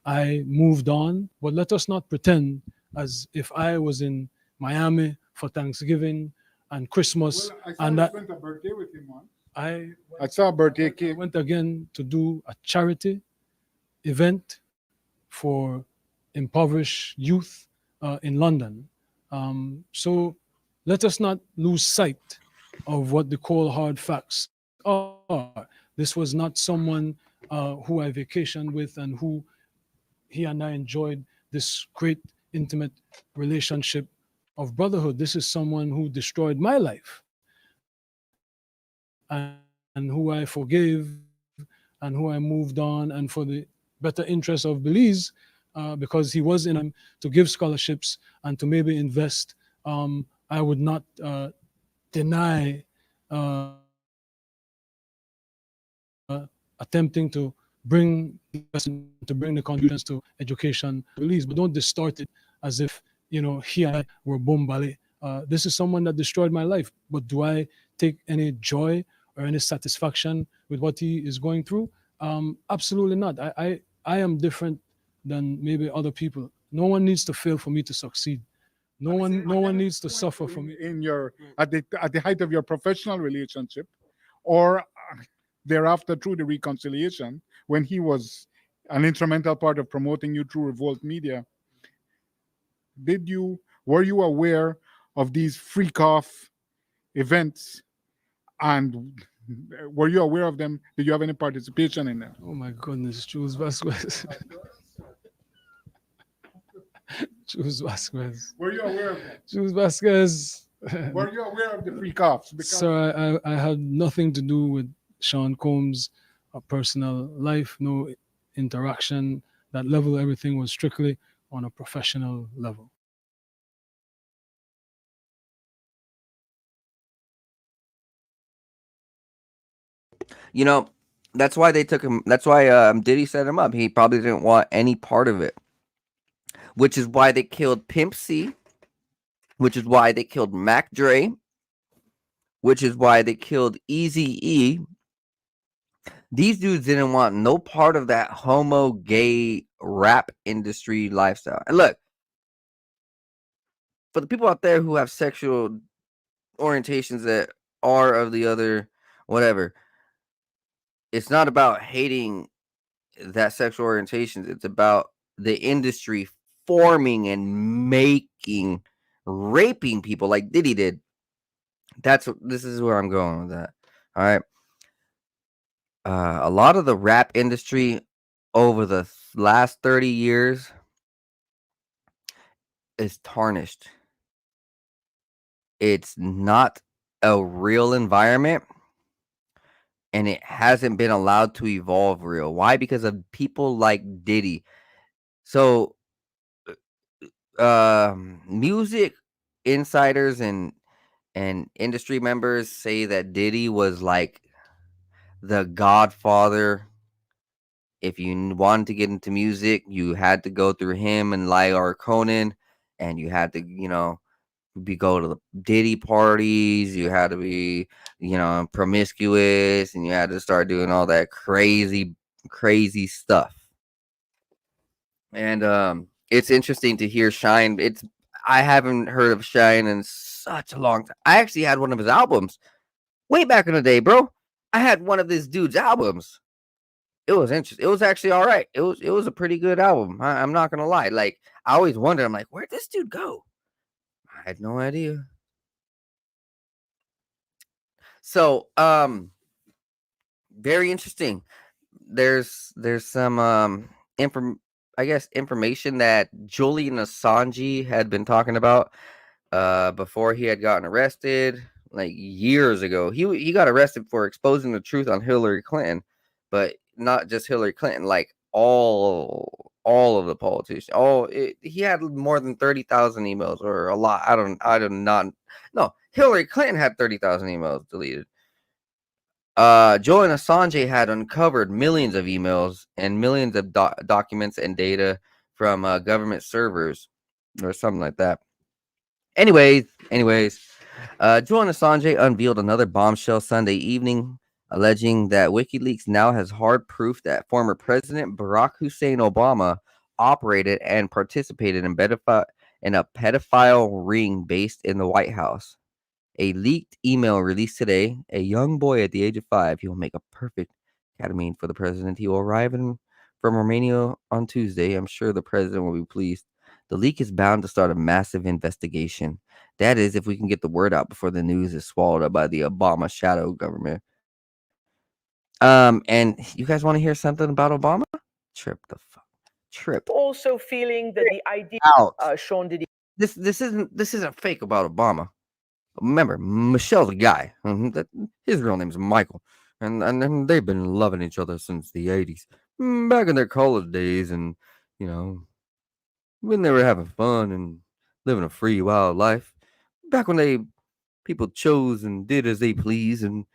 I moved on, but let us not pretend as if I was in Miami for Thanksgiving and Christmas. Well, I and that spent a birthday with him once. I saw a birthday cake. I went again to do a charity event for impoverished youth in London. So let us not lose sight of what the cold hard facts are. This was not someone who I vacationed with and who he and I enjoyed this great intimate relationship of brotherhood. This is someone who destroyed my life and who I forgave and who I moved on, and for the better interest of Belize, because he was in to give scholarships and to maybe invest. I would not deny attempting to bring the contributions to education Belize, but don't distort it as if he and I were bombale. This is someone that destroyed my life, but do I take any joy earn his satisfaction with what he is going through? Absolutely not. I am different than maybe other people. No one needs to fail for me to succeed. No one needs to suffer for me. In your at the height of your professional relationship, or thereafter through the reconciliation, when he was an instrumental part of promoting you through Revolt Media, were you aware of these freak off events, and were you aware of them? Did you have any participation in them? Oh my goodness, Jules Vasquez. Jules Vasquez. Were you aware of that? Jules Vasquez. Were you aware of the freak offs? So I had nothing to do with Sean Combs' personal life, no interaction. That level, everything was strictly on a professional level. You know, that's why they took him. That's why Diddy set him up. He probably didn't want any part of it, which is why they killed Pimp C, which is why they killed Mac Dre, which is why they killed Eazy-E. These dudes didn't want no part of that homo gay rap industry lifestyle. And look, for the people out there who have sexual orientations that are of the other whatever, it's not about hating that sexual orientation. It's about the industry forming and making, raping people like Diddy did. This is where I'm going with that. All right. A lot of the rap industry over the last 30 years is tarnished. It's not a real environment, and it hasn't been allowed to evolve real. Why? Because of people like Diddy. So music insiders and industry members say that Diddy was like the godfather. If you wanted to get into music, you had to go through him and Lygar Conan, and you had to, go to the Diddy parties. You had to be, promiscuous, and you had to start doing all that crazy stuff. And it's interesting to hear Shine. I haven't heard of Shine in such a long time. I actually had one of his albums way back in the day, bro. I had one of this dude's albums. It was interesting. It was actually all right. It was a pretty good album. I'm not gonna lie. Like, I always wondered, I'm like, where'd this dude go? I had no idea. So, very interesting. There's some information that Julian Assange had been talking about before he had gotten arrested, like years ago. He got arrested for exposing the truth on Hillary Clinton, but not just Hillary Clinton, like all of the politicians. He had more than 30,000 emails, or a lot. I do not. No, Hillary Clinton had 30,000 emails deleted. Julian Assange had uncovered millions of emails and millions of documents and data from government servers or something like that. Anyways, Julian Assange unveiled another bombshell Sunday evening, alleging that WikiLeaks now has hard proof that former President Barack Hussein Obama operated and participated in a pedophile ring based in the White House. A leaked email released today. A young boy at the age of 5. He will make a perfect ketamine for the president. He will arrive from Romania on Tuesday. I'm sure the president will be pleased. The leak is bound to start a massive investigation. That is, if we can get the word out before the news is swallowed up by the Obama shadow government. And you guys want to hear something about Obama? Trip. Also feeling that the idea Sean Diddy. This isn't fake about Obama. Remember, Michelle's a guy. His real name's Michael, and they've been loving each other since the 80s, back in their college days, and when they were having fun and living a free, wild life. Back when people chose and did as they please and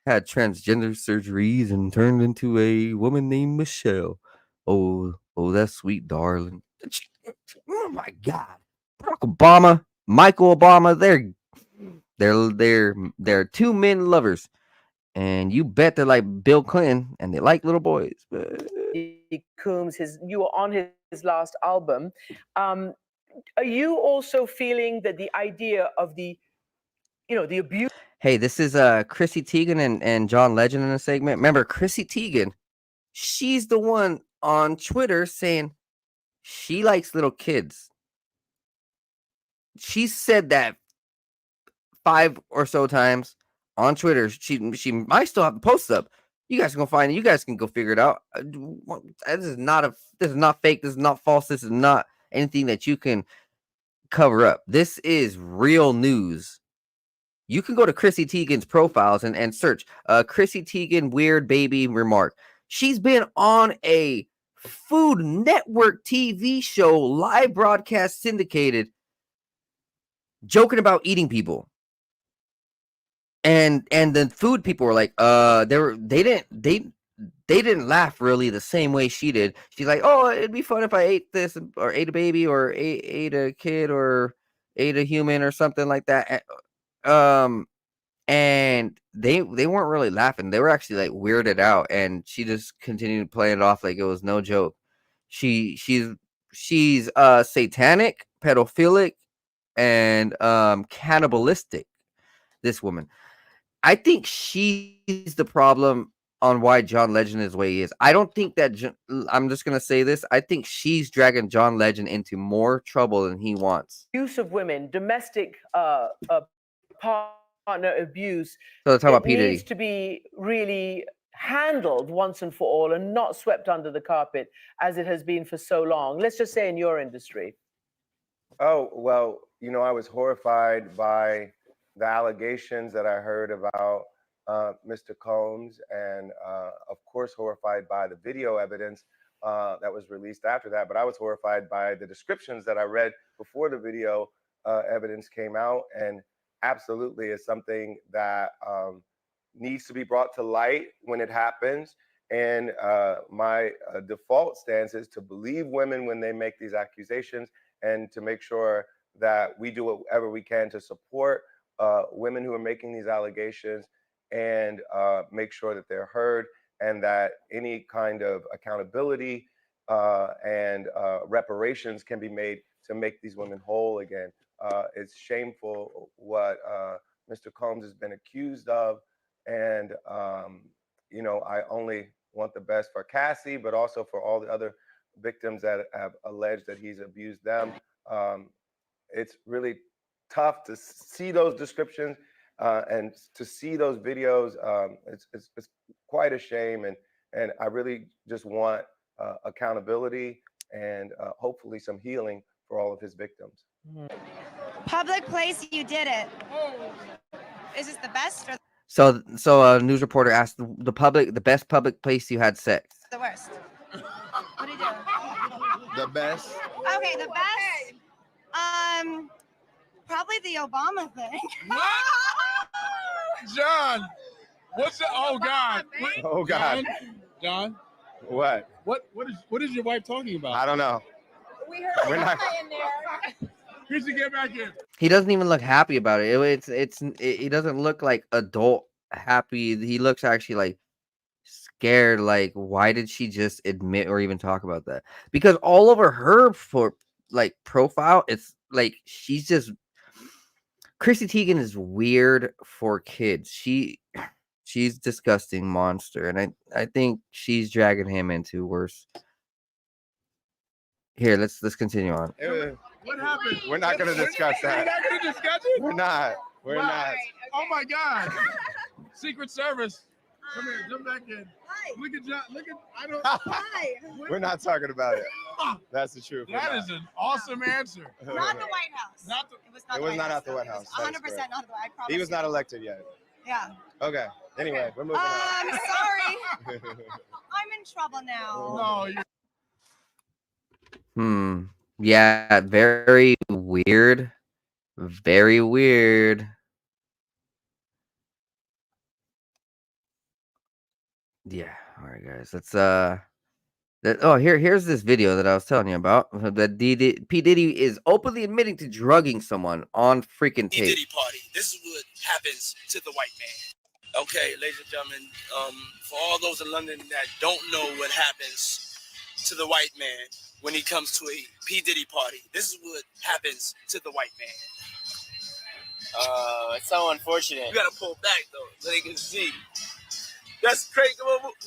had transgender surgeries and turned into a woman named Michelle. Oh, that sweet darling. Oh my God, Barack Obama, Michael Obama, they're two men lovers, And you bet they're like Bill Clinton and they like little boys. Combs, you were on his last album. Are you also feeling that the idea of the abuse? Hey, this is Chrissy Teigen and John Legend in a segment. Remember, Chrissy Teigen, she's the one on Twitter saying she likes little kids. She said that 5 or so times on Twitter. She might still have the post up. You guys can go find it. You guys can go figure it out. This is not fake. This is not false. This is not anything that you can cover up. This is real news. You can go to Chrissy Teigen's profiles and search Chrissy Teigen weird baby remark. She's been on a Food Network TV show, live broadcast syndicated, joking about eating people. And the food people were like, they didn't laugh really the same way she did. She's like, oh, it'd be fun if I ate this or ate a baby or ate a kid or ate a human or something like that. And they weren't really laughing. They were actually like weirded out, and she just continued playing it off like it was no joke. She's satanic, pedophilic, and cannibalistic. This woman. I think she's the problem on why John Legend is the way he is. I don't think that I'm just gonna say this. I think she's dragging John Legend into more trouble than he wants. Use of women, domestic partner abuse. So let's talk about P. Diddy. Needs to be really handled once and for all, and not swept under the carpet as it has been for so long. Let's just say in your industry. Oh well, I was horrified by the allegations that I heard about Mr. Combs, and of course horrified by the video evidence that was released after that. But I was horrified by the descriptions that I read before the video evidence came out, and absolutely is something that needs to be brought to light when it happens. And my default stance is to believe women when they make these accusations, and to make sure that we do whatever we can to support women who are making these allegations, and make sure that they're heard, and that any kind of accountability and reparations can be made to make these women whole again. It's shameful what Mr. Combs has been accused of, and I only want the best for Cassie, but also for all the other victims that have alleged that he's abused them. It's really tough to see those descriptions and to see those videos. It's quite a shame, and I really just want accountability and hopefully some healing for all of his victims. Public place, you did it. Is this the best or So a news reporter asked the best public place you had sex. the worst? What do you do? The best. Okay, the best. Probably the Obama thing. John, what's the? Oh God. Oh God. John. What? What is your wife talking about? I don't know. We heard We're not- in there. Chrissy, get back in. He doesn't even look happy about it. He doesn't look like adult happy. He looks actually like scared. Like, why did she just admit or even talk about that? Because all over her profile, it's like she's just. Chrissy Teigen is weird for kids. She's disgusting monster, and I think she's dragging him into worse. Here, let's continue on. What happened? We're not going to discuss that. We're not going to discuss it. We're not. We're not. Oh my God! Secret Service. Come here, jump back in. Hi. Look at John. Look at. I don't. Hi. We're not talking about it. That's the truth. That is an awesome answer. Not the White House. It was not at the White House. 100% not the White House. I promise. He was not elected yet. Yeah. Okay. Anyway, we're moving on. I'm sorry. I'm in trouble now. No, Yeah, very weird. Very weird. Yeah. All right, guys. Let's here's this video that I was telling you about. That P. Diddy is openly admitting to drugging someone on freaking tape. Diddy party. This is what happens to the white man. Okay, ladies and gentlemen, for all those in London that don't know what happens to the white man when he comes to a P. Diddy party, this is what happens to the white man. It's so unfortunate. You gotta pull back though, so they can see. That's crazy.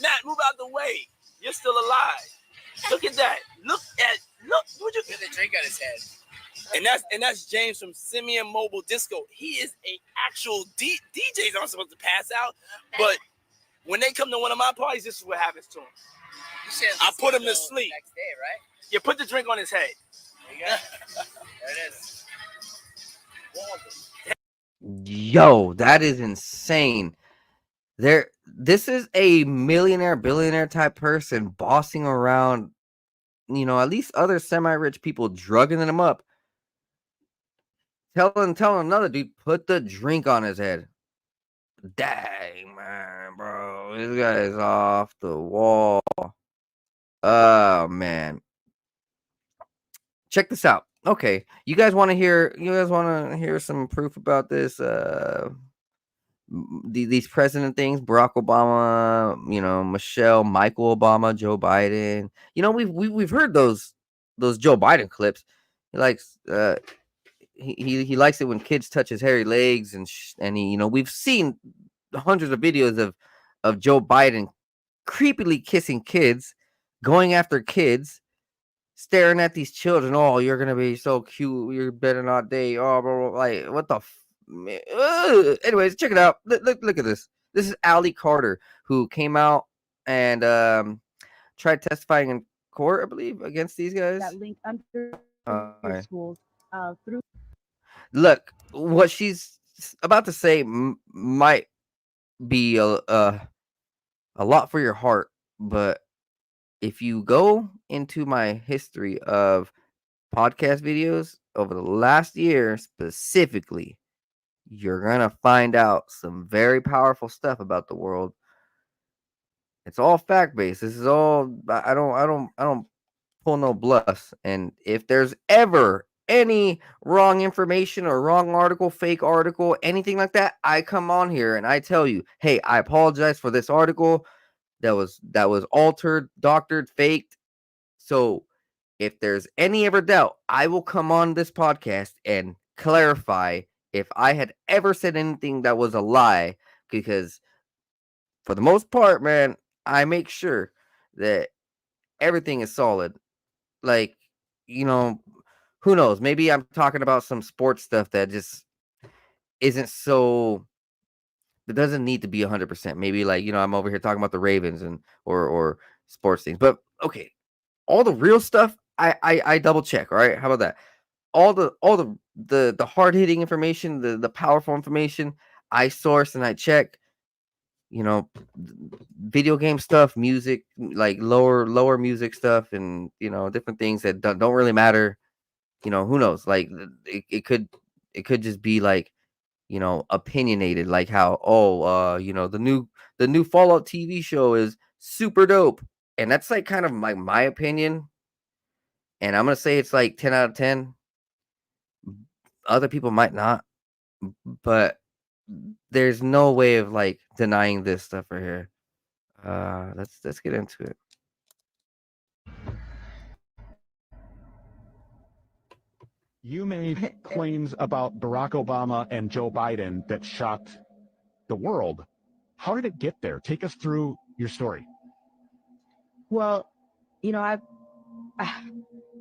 Matt, move out the way. You're still alive. Look at that. Look. Would you Get the drink on his head. And that's James from Simeon Mobile Disco. He is a actual DJs aren't supposed to pass out, but when they come to one of my parties, this is what happens to him. I put him to sleep. Next day, right? You put the drink on his head. There you go. There it is. Yo, that is insane. This is a millionaire, billionaire type person bossing around, at least other semi-rich people, drugging them up. Telling another dude, put the drink on his head. Dang, man, bro. This guy is off the wall. Oh, man. Check this out. Okay, you guys want to hear some proof about this? These president things, Barack Obama, Michelle, Michael Obama, Joe Biden. We've heard those Joe Biden clips. He likes he likes it when kids touch his hairy legs, and we've seen hundreds of videos of Joe Biden creepily kissing kids, going after kids, staring at these children. Oh, you're gonna be so cute. You better not date. Oh, bro, like what the. Anyways, check it out. Look at this. This is Ali Carter, who came out and tried testifying in court, I believe, against these guys. That link under Right. schools through. Look, what she's about to say might be a lot for your heart, but if you go into my history of podcast videos over the last year specifically, you're gonna find out some very powerful stuff about the world. It's all fact based. This is all. I don't pull no bluffs. And if there's ever any wrong information or wrong article, fake article, anything like that, I come on here and I tell you, hey, I apologize for this article that was altered, doctored, faked. So if there's any ever doubt, I will come on this podcast and clarify if I had ever said anything that was a lie, because for the most part, man, I make sure that everything is solid. Like, who knows? Maybe I'm talking about some sports stuff that just isn't so. It doesn't need to be 100%. Maybe I'm over here talking about the Ravens and or sports things. But okay, all the real stuff, I double check. All right, how about that? All the hard hitting information, the powerful information, I source and I check. Video game stuff, music, like lower music stuff, and different things that don't really matter. Who knows? Like it could just be like opinionated, like how the new Fallout TV show is super dope, and that's like kind of like my opinion, and I'm gonna say it's like 10 out of 10. Other people might not, but there's no way of like denying this stuff right here. Let's get into it. You made claims about Barack Obama and Joe Biden that shocked the world. How did it get there? Take us through your story. Well, I've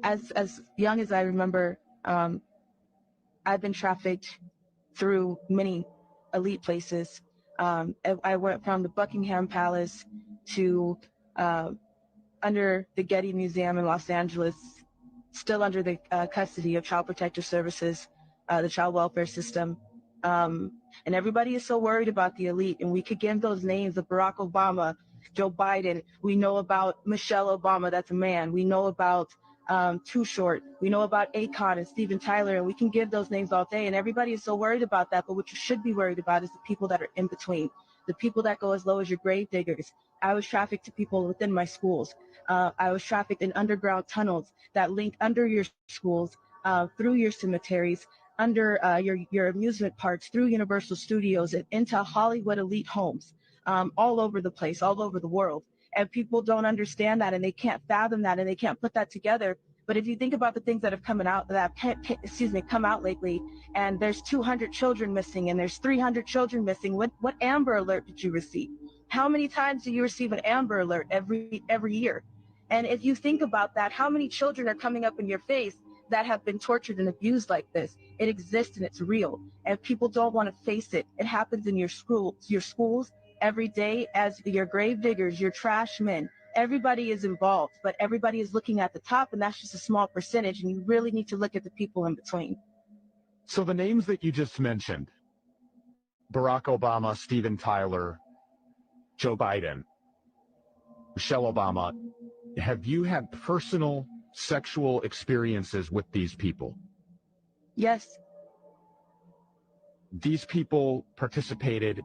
as young as I remember, I've been trafficked through many elite places. I went from the Buckingham Palace to under the Getty Museum in Los Angeles, still under the custody of Child Protective Services, the child welfare system. And everybody is so worried about the elite, and we could give those names of Barack Obama, Joe Biden. We know about Michelle Obama, that's a man. We know about Too Short. We know about Akon and Steven Tyler, and we can give those names all day. And everybody is so worried about that. But what you should be worried about is the people that are in between, the people that go as low as your grave diggers. I was trafficked to people within my schools. I was trafficked in underground tunnels that link under your schools, through your cemeteries, under your amusement parks, through Universal Studios, and into Hollywood elite homes, all over the place, all over the world. And people don't understand that, and they can't fathom that, and they can't put that together. But if you think about the things that have come out lately, and there's 200 children missing, and there's 300 children missing, what Amber Alert did you receive? How many times do you receive an Amber Alert every year? And if you think about that, how many children are coming up in your face that have been tortured and abused like this? It exists and it's real, and people don't want to face it. It happens in your schools every day, as your grave diggers, your trash men. Everybody is involved, but everybody is looking at the top, and that's just a small percentage, and you really need to look at the people in between. So the names that you just mentioned, Barack Obama, Steven Tyler, Joe Biden, Michelle Obama, have you had personal sexual experiences with these people? Yes. These people participated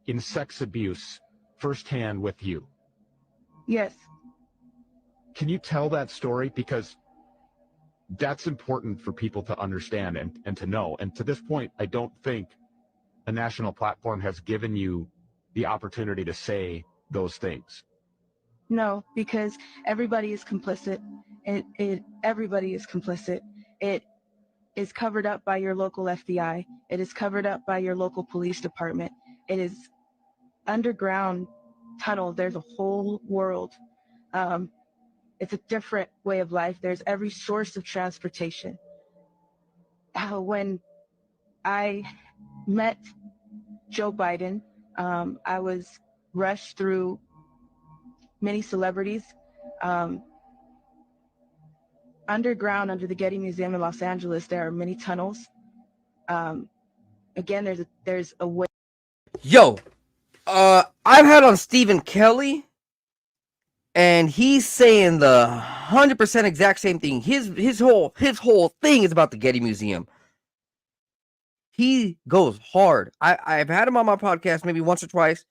in sex abuse firsthand with you. Yes. Can you tell that story? Because that's important for people to understand and to know. And to this point, I don't think a national platform has given you the opportunity to say those things. No, because everybody is complicit. Everybody is complicit. It is covered up by your local FBI. It is covered up by your local police department. It is underground tunnel. There's a whole world. It's a different way of life. There's every source of transportation. When I met Joe Biden, I was rushed through many celebrities. Underground, under the Getty Museum in Los Angeles, there are many tunnels. Again, there's a way. Yo, I've had on Stephen Kelly, and he's saying the 100% exact same thing. His whole thing is about the Getty Museum. He goes hard. I've had him on my podcast maybe once or twice.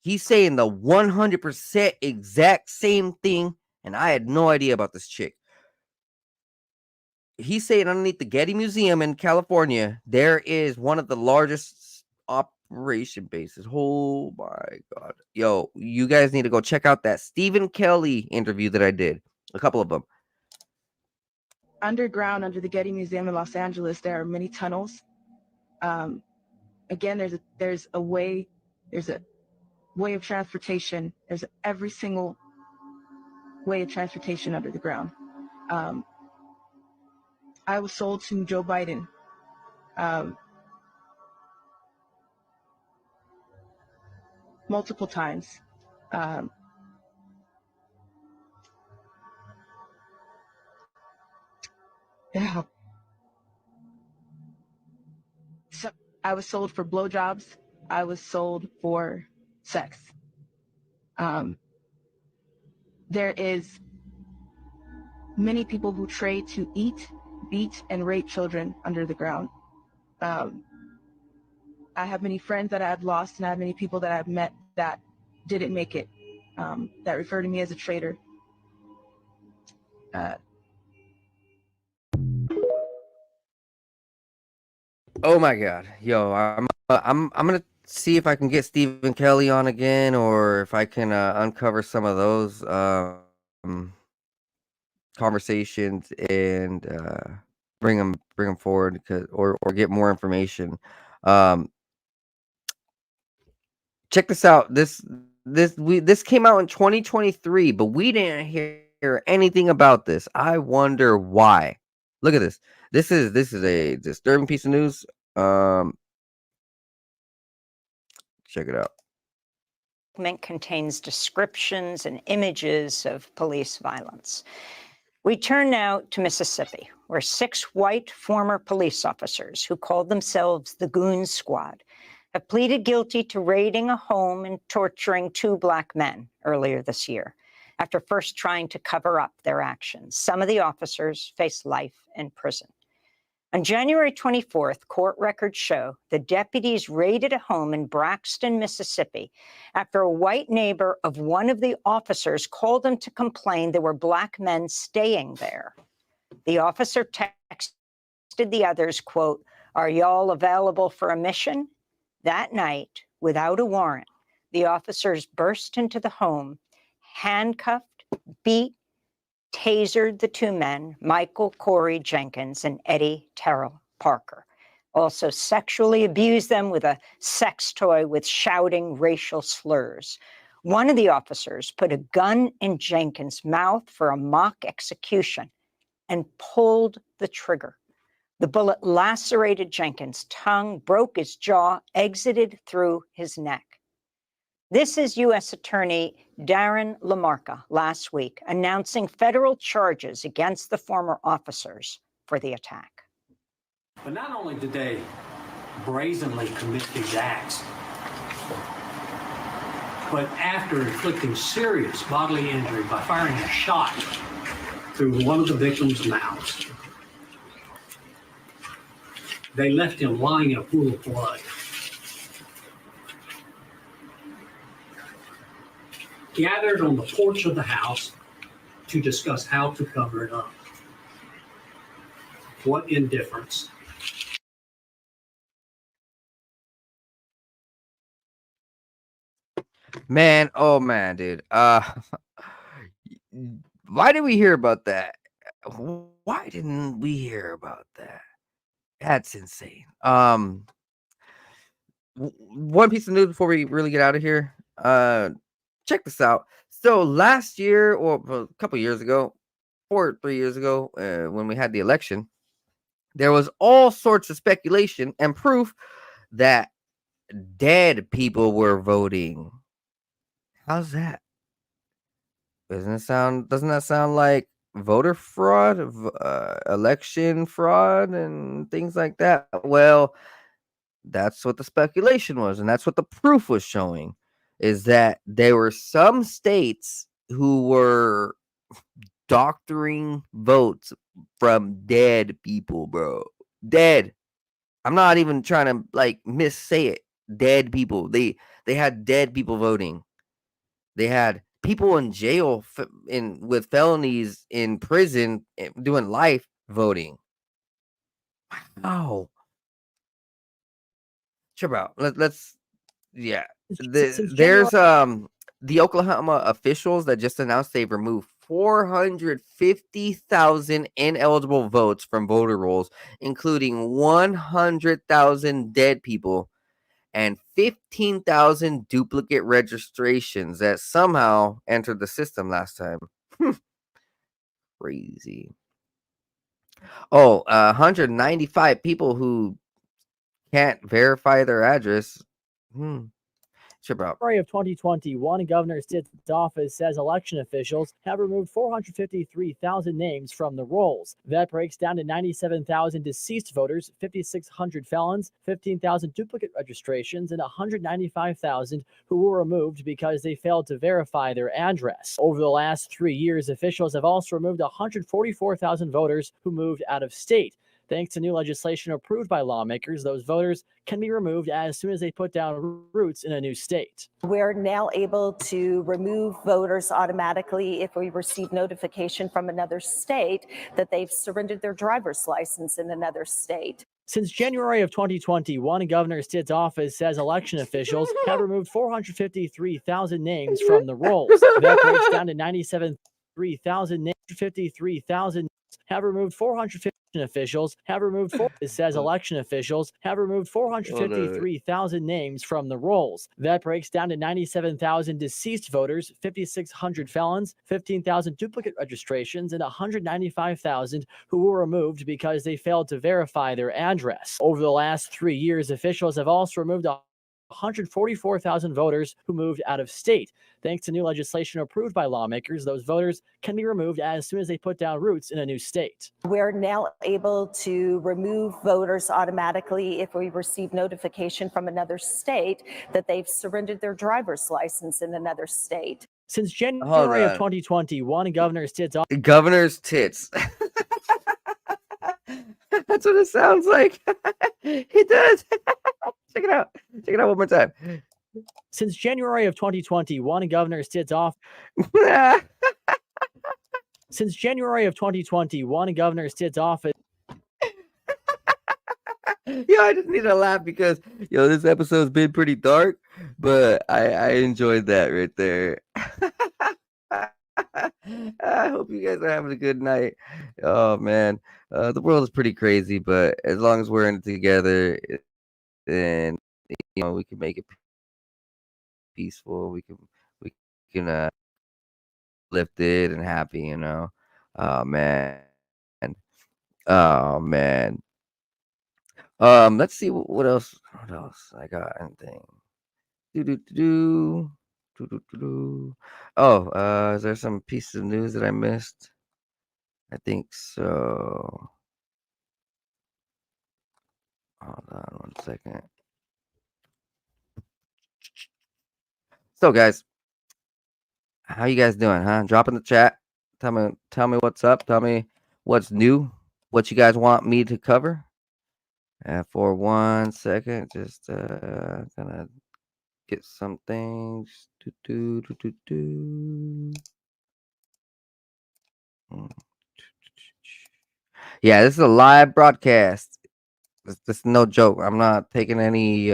He's saying the 100% exact same thing, and I had no idea about this chick. He's saying underneath the Getty Museum in California, there is one of the largest operation bases. Oh my God. Yo, you guys need to go check out that Stephen Kelly interview that I did. A couple of them. Underground, under the Getty Museum in Los Angeles, there are many tunnels. Again, there's a way of transportation. There's every single way of transportation under the ground. I was sold to Joe Biden. Multiple times. Yeah. So I was sold for blowjobs. I was sold for sex. There is many people who trade to eat, beat, and rape children under the ground. I have many friends that I've lost, and I have many people that I've met that didn't make it, that refer to me as a traitor. Oh my God, yo, I'm gonna see if I can get Stephen Kelly on again, or if I can uncover some of those conversations and bring them forward, or get more information. Check this out. This came out in 2023, but we didn't hear anything about this. I wonder why. Look at this. This is a disturbing piece of news. Check it out. Contains descriptions and images of police violence. We turn now to Mississippi, where 6 white former police officers who called themselves the Goon Squad have pleaded guilty to raiding a home and torturing 2 Black men earlier this year, after first trying to cover up their actions. Some of the officers face life in prison. On January 24th, court records show the deputies raided a home in Braxton, Mississippi, after a white neighbor of one of the officers called them to complain there were Black men staying there. The officer texted texted the others, quote, "Are y'all available for a mission?" That night, without a warrant, the officers burst into the home, handcuffed, beat, tasered the two men, Michael Corey Jenkins and Eddie Terrell Parker. Also sexually abused them with a sex toy with shouting racial slurs. One of the officers put a gun in Jenkins' mouth for a mock execution and pulled the trigger. The bullet lacerated Jenkins' tongue, broke his jaw, exited through his neck. This is U.S. Attorney Darren LaMarca last week announcing federal charges against the former officers for the attack. But not only did they brazenly commit these acts, but after inflicting serious bodily injury by firing a shot through one of the victim's mouths, they left him lying in a pool of blood. Gathered on the porch of the house to discuss how to cover it up. What indifference. Man, oh man, dude. Why did we hear about that? Why didn't we hear about that? That's insane. One piece of news before we really get out of here. Check this out. So last year, or a couple years ago, 4 or 3 years ago, when we had the election, there was all sorts of speculation and proof that dead people were voting. How's that? Doesn't that sound like voter fraud, election fraud, and things like that? Well, that's what the speculation was, and that's what the proof was showing, is that there were some states who were doctoring votes from dead people, bro. Dead. I'm not even trying to like missay it. Dead people. They had dead people voting. They had people in jail with felonies in prison doing life voting. Wow. Sure about. Let's yeah. There's the Oklahoma officials that just announced they've removed 450,000 ineligible votes from voter rolls, including 100,000 dead people and 15,000 duplicate registrations that somehow entered the system last time. Crazy. 195 people who can't verify their address. February of 2021, Governor Stitt's office says election officials have removed 453,000 names from the rolls. That breaks down to 97,000 deceased voters, 5,600 felons, 15,000 duplicate registrations, and 195,000 who were removed because they failed to verify their address. Over the last 3 years, officials have also removed 144,000 voters who moved out of state. Thanks to new legislation approved by lawmakers, those voters can be removed as soon as they put down roots in a new state. We're now able to remove voters automatically if we receive notification from another state that they've surrendered their driver's license in another state. Since January of 2021, Governor Stitt's office says election officials have removed 453,000 names from the rolls. That breaks down to 97,300 names. 53,000 have removed 450 officials have removed it says election officials have removed 453,000 names from the rolls. That breaks down to 97,000 deceased voters, 5,600 felons, 15,000 duplicate registrations, and 195,000 who were removed because they failed to verify their address. Over the last 3 years, officials have also removed 144,000 voters who moved out of state. Thanks to new legislation approved by lawmakers, those voters can be removed as soon as they put down roots in a new state. We're now able to remove voters automatically if we receive notification from another state that they've surrendered their driver's license in another sate. Since January of 2021, Governor Stitt's Governor's tits. That's what it sounds like. He does. Check it out. Check it out one more time. Since January of 2021, Governor Stitt's Since January of 2021, Governor Stitt's office. Yeah, I just need to laugh because this episode's been pretty dark, but I enjoyed that right there. I hope you guys are having a good night. Oh man, the world is pretty crazy, but as long as we're in it together, then we can make it peaceful. We can lifted and happy. Oh man, oh man. Let's see what else. What else I got? Anything? Do do do do. Do, do, do, do. Oh, is there some piece of news that I missed? I think so. Hold on 1 second. So, guys, how you guys doing? Huh? Drop in the chat. Tell me what's up. Tell me what's new. What you guys want me to cover? For 1 second, just gonna get some things. Yeah, this is a live broadcast. This is no joke. I'm not taking any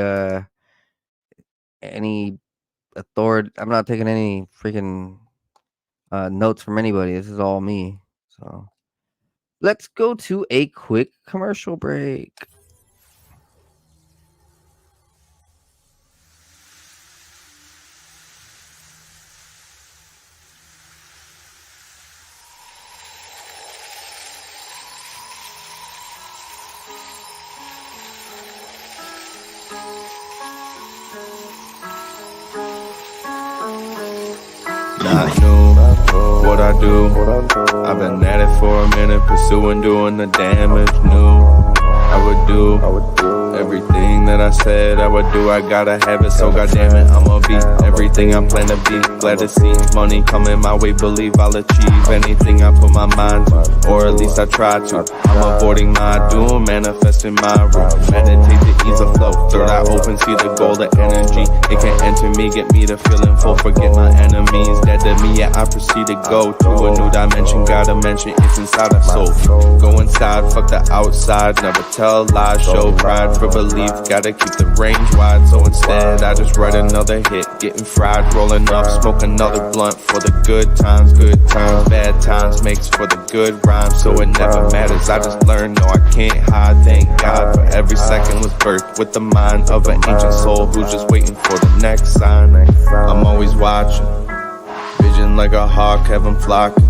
authority. I'm not taking any freaking notes from anybody. This is all me. So let's go to a quick commercial break. Not new, what I do. I've been at it for a minute, pursuing, doing the damage. New, I would do everything that I said I would do. I gotta have it, so goddamn it, I'ma be everything I plan to be. Glad to see money coming my way, believe I'll achieve anything I put my mind to, or at least I try to. I'm avoiding my doom, manifesting my room. Meditate to ease the flow. Third eye open, see the goal, the energy. It can enter me, get me to feeling full. Forget my enemies, dead to me, yeah, I proceed to go to a new dimension. Gotta mention it's inside a soul. Go inside, fuck the outside. Never tell lies, show pride for belief. Gotta keep the range wide, so instead I just write another hit. Getting fried, rolling up, smoke another blunt for the good times. Good times, bad times makes for the good rhymes. So it never matters, I just learned, no, I can't hide. Thank God for every second was birthed with the mind of an ancient soul who's just waiting for the next sign. I'm always watching, vision like a hawk, have 'em flocking.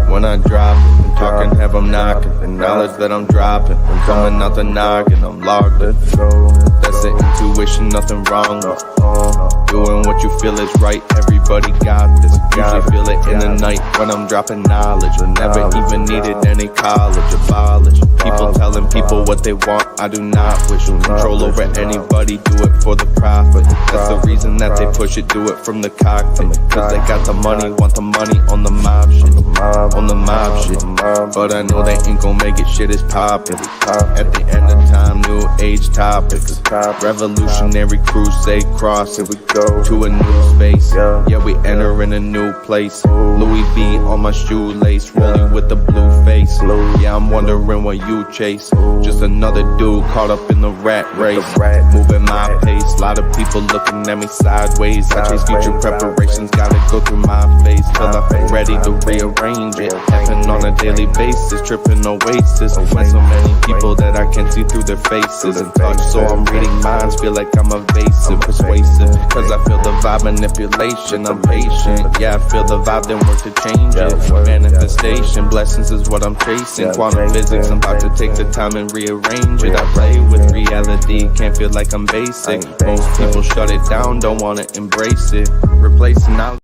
When I drop it, I'm talking, have 'em knocking. The knowledge that I'm dropping, I'm coming out the noggin, I'm logged in. That's the intuition, nothing wrong with doing what you feel is right. Everybody got this. Usually feel it in the night when I'm dropping knowledge. Never even needed any college, abolish. People telling people what they want, I do not wish control over anybody, do it for the profit. That's the reason that they push it, do it from the cockpit. Cause they got the money, want the money on the mob shit. On the mob shit. But I know they ain't gon' make it, shit is poppin'. At the end of time, new age topics. Revolutionary crusade crossing. We go to a new space. Yeah, we enter in a new place. Louis V on my shoelace, rolling with the blue face. Yeah, I'm wondering what you chase. Just another dude caught up in the rat race. Moving my pace, lot of people looking at me sideways. I chase future preparations, gotta go through my face till I feel ready to rearrange it. Happen on a daily basis, tripping oasis. Met so many people that I can't see through their faces and touch. So I'm reading minds, feel like I'm evasive, persuasive. Cause I feel the vibe, manipulation, I'm patient. Yeah, I feel the vibe, then work to change it. Manifestation, blessings is what I'm chasing. Quantum physics, I'm about to take the time and rearrange it. I play with reality, can't feel like I'm basic. Most people shut it down, don't wanna embrace it. Replacing knowledge.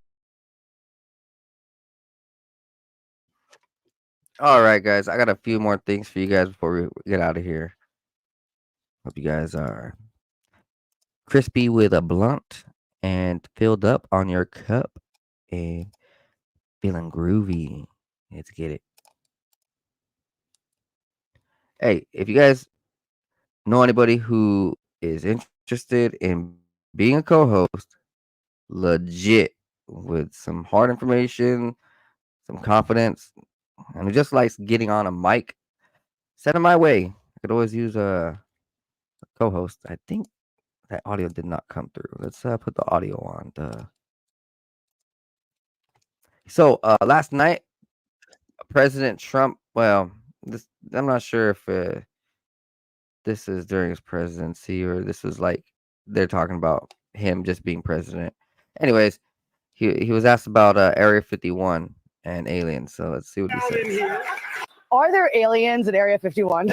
All right, guys, I got a few more things for you guys before we get out of here. Hope you guys are crispy with a blunt and filled up on your cup and feeling groovy. Let's get it. Hey, if you guys know anybody who is interested in being a co-host, legit, with some hard information, some confidence, and who just likes getting on a mic, send them my way. I could always use co-host. I think that audio did not come through. Let's put the audio on. So last night, President Trump. Well, this I'm not sure if this is during his presidency or this is like they're talking about him just being president. Anyways, he was asked about Area 51 and aliens. So let's see what he said. Are there aliens at Area 51?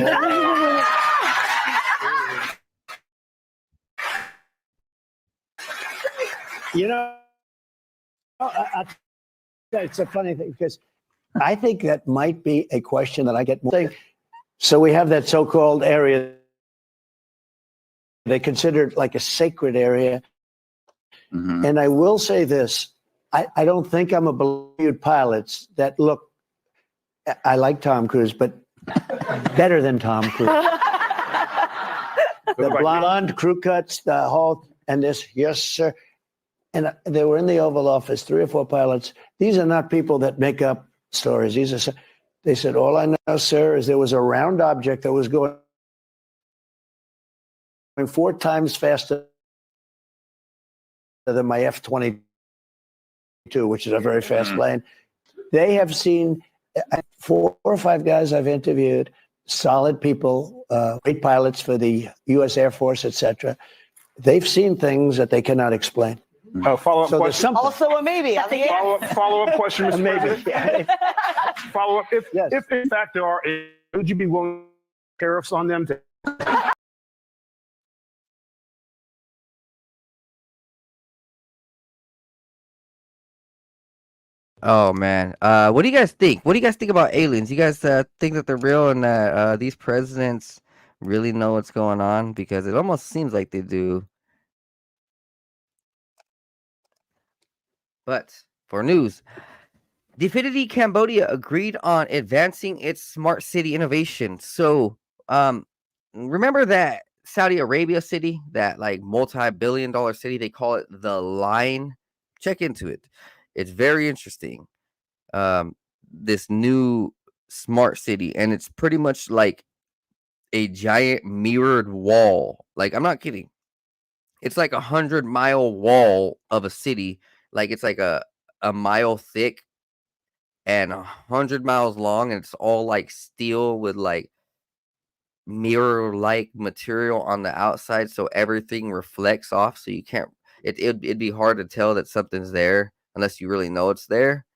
You know, it's a funny thing because I think that might be a question that I get more. So we have that so-called area. They consider it like a sacred area. And I will say this. I don't think I'm a believed pilots that look, I like Tom Cruise, but better than Tom Cruise. The blonde crew cuts, the whole, and this, yes, sir. And they were in the Oval Office, 3 or 4 pilots. These are not people that make up stories. These are, they said, all I know, sir, is there was a round object that was going 4 times faster than my F-22, which is a very fast plane. They have seen 4 or 5 guys I've interviewed, solid people, great pilots for the U.S. Air Force, etc. They've seen things that they cannot explain. Follow-up So there's question. something. Also a maybe. Follow-up question, Mr. Maybe. President. Follow-up. If in fact there are, would you be willing tariffs on them to? Oh man, what do you guys think? What do you guys think about aliens? You guys think that they're real and that these presidents really know what's going on? Because it almost seems like they do. But for news, Definity Cambodia agreed on advancing its smart city innovation. So, remember that Saudi Arabia city, that like multi-billion-dollar city? They call it the Line. Check into it. It's very interesting. This new smart city, and it's pretty much like a giant mirrored wall. Like, I'm not kidding. It's like 100-mile wall of a city. Like, it's like a mile thick and 100 miles long, and it's all like steel with like mirror-like material on the outside, so everything reflects off. So you can't. It'd be hard to tell that something's there unless you really know it's there.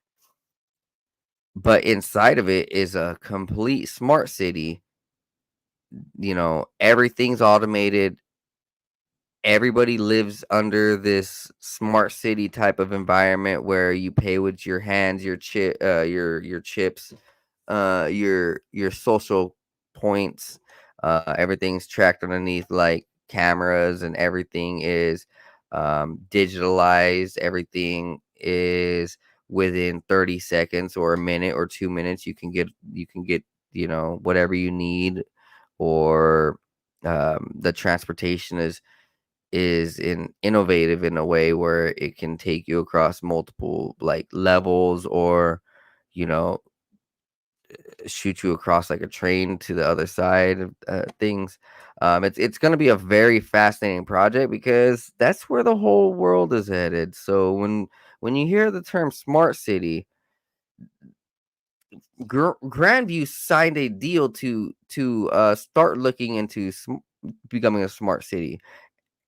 But inside of it is a complete smart city. You know, everything's automated. Everybody lives under this smart city type of environment where you pay with your hands, your chips, your social points. Everything's tracked underneath like cameras, and everything is digitalized. Everything is within 30 seconds or a minute or 2 minutes. You can get you know, whatever you need, or the transportation is innovative in a way where it can take you across multiple like levels, or you know, shoot you across like a train to the other side of things. It's going to be a very fascinating project because that's where the whole world is headed. So when you hear the term smart city, Grandview signed a deal to start looking into becoming a smart city.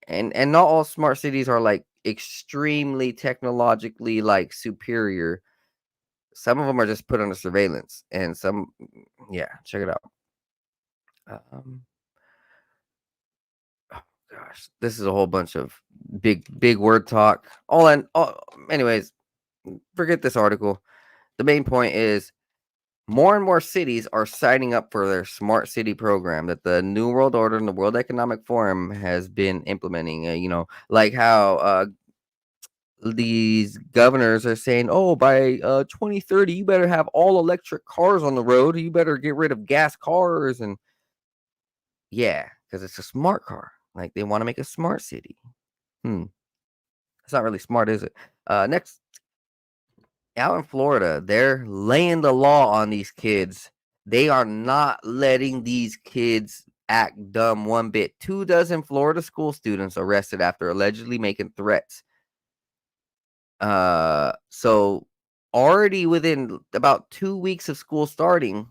And not all smart cities are like extremely technologically like superior. Some of them are just put under surveillance, and some, yeah, check it out. Oh gosh, this is a whole bunch of big word talk. Anyways, forget this article. The main point is more and more cities are signing up for their smart city program that the New World Order and the World Economic Forum has been implementing. You know, like how these governors are saying, oh, by 2030, you better have all electric cars on the road. You better get rid of gas cars. And yeah, because it's a smart car. Like, they want to make a smart city. It's not really smart, is it? Next, out in Florida, they're laying the law on these kids. They are not letting these kids act dumb one bit. 24 Florida school students arrested after allegedly making threats. So already within about 2 weeks of school starting,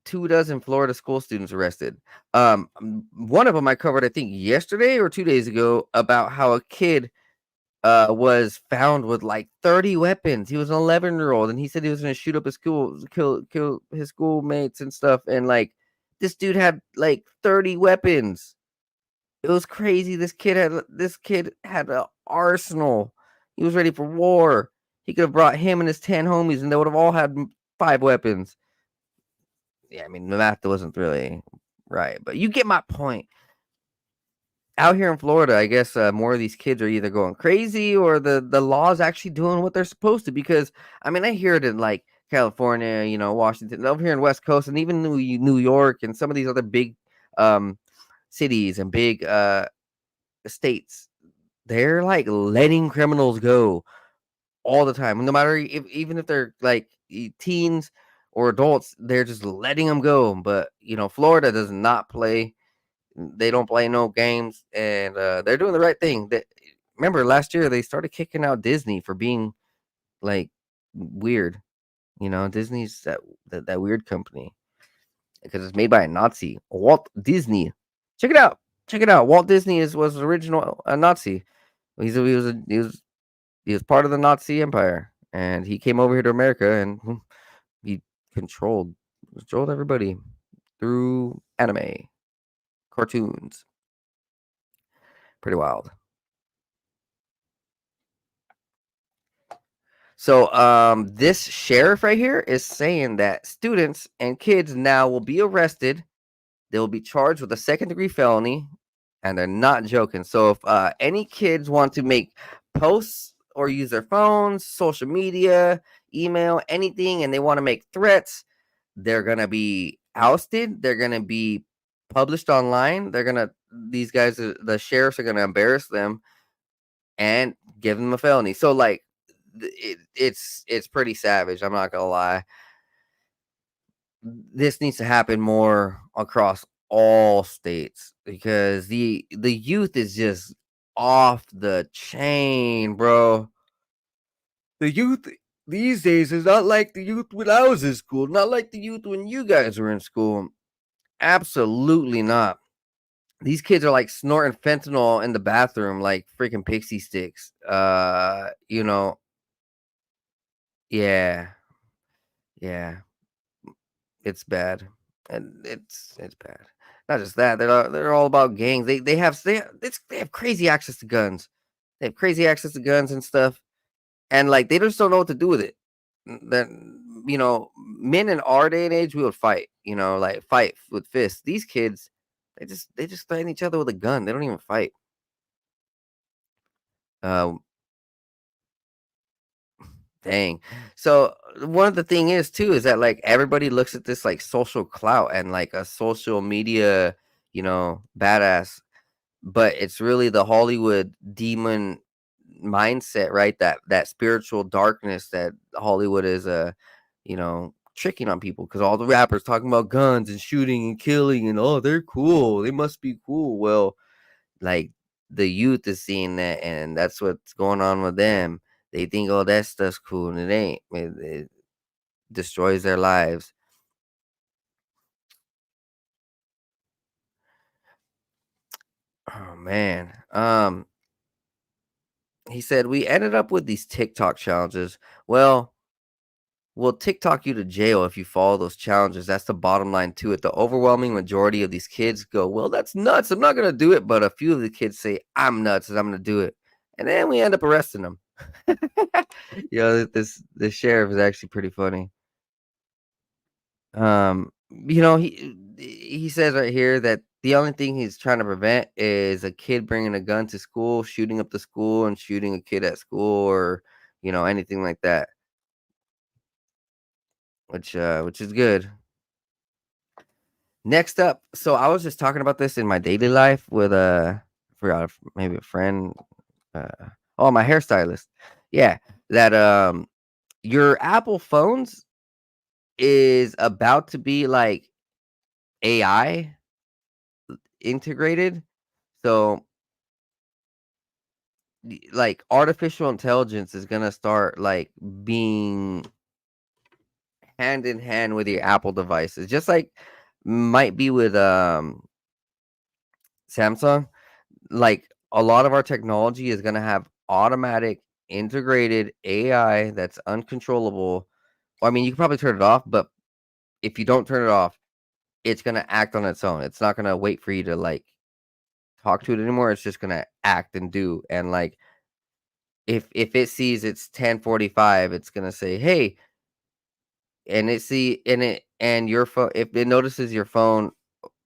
24 Florida school students arrested. One of them I covered, I think, yesterday or 2 days ago, about how a kid was found with like 30 weapons. He was an 11-year-old, and he said he was going to shoot up his school, kill his schoolmates and stuff. And like, this dude had like 30 weapons. It was crazy. This kid had an arsenal. He was ready for war. He could have brought him and his 10 homies, and they would have all had 5 weapons. Yeah, I mean, the math wasn't really right, but you get my point. Out here in Florida, I guess more of these kids are either going crazy or the law's actually doing what they're supposed to. Because I mean, I hear it in like California, Washington, over here in West Coast, and even New York, and some of these other big cities and big states. They're like letting criminals go all the time, no matter even if they're like teens or adults. They're just letting them go. But Florida does not play. They don't play no games, and they're doing the right thing. Remember last year they started kicking out Disney for being like weird. Disney's that weird company because it's made by a Nazi, Walt Disney. Check it out. Check it out. Walt Disney was original a Nazi. He was part of the Nazi Empire, and he came over here to America, and he controlled everybody through anime, cartoons. Pretty wild. So this sheriff right here is saying that students and kids now will be arrested. They will be charged with a 2nd-degree felony, and they're not joking. So if any kids want to make posts or use their phones, social media, email, anything, and they want to make threats, they're gonna be ousted. They're gonna be published online. These guys, the sheriffs, are gonna embarrass them and give them a felony. So like, it's pretty savage. I'm not gonna lie. This needs to happen more across all states because the youth is just off the chain, bro. The youth these days is not like the youth when I was in school, not like the youth when you guys were in school. Absolutely not. These kids are like snorting fentanyl in the bathroom like freaking pixie sticks. Yeah. Yeah. It's bad. And it's bad. Not just that, they're all about gangs. They have crazy access to guns. They have crazy access to guns and stuff. And like, they just don't know what to do with it. Then men in our day and age, we would fight, like fight with fists. These kids, they just threaten each other with a gun. They don't even fight. Dang. So one of the thing is too is that like everybody looks at this like social clout and like a social media, badass, but it's really the Hollywood demon mindset, right? That spiritual darkness that Hollywood is tricking on people, because all the rappers talking about guns and shooting and killing and they're cool. They must be cool. Well, like the youth is seeing that, and that's what's going on with them. They think, that stuff's cool, and it ain't. It destroys their lives. Oh man. He said we ended up with these TikTok challenges. Well, we'll TikTok you to jail if you follow those challenges. That's the bottom line to it. The overwhelming majority of these kids go, well, that's nuts. I'm not gonna do it. But a few of the kids say, I'm nuts and I'm gonna do it. And then we end up arresting them. This sheriff is actually pretty funny. He says right here that the only thing he's trying to prevent is a kid bringing a gun to school, shooting up the school, and shooting a kid at school, or anything like that. Which is good. Next up, so I was just talking about this in my daily life with forgot maybe a friend. My hairstylist. Yeah, that your Apple phones is about to be like AI, integrated. So like artificial intelligence is gonna start like being hand in hand with your Apple devices, just like might be with Samsung. Like a lot of our technology is gonna have automatic integrated AI that's uncontrollable. Well, I mean, you can probably turn it off, but if you don't turn it off, it's gonna act on its own. It's not gonna wait for you to like talk to it anymore. It's just gonna act and do. And like if it sees it's 10:45, it's gonna say, "Hey," and your phone, if it notices your phone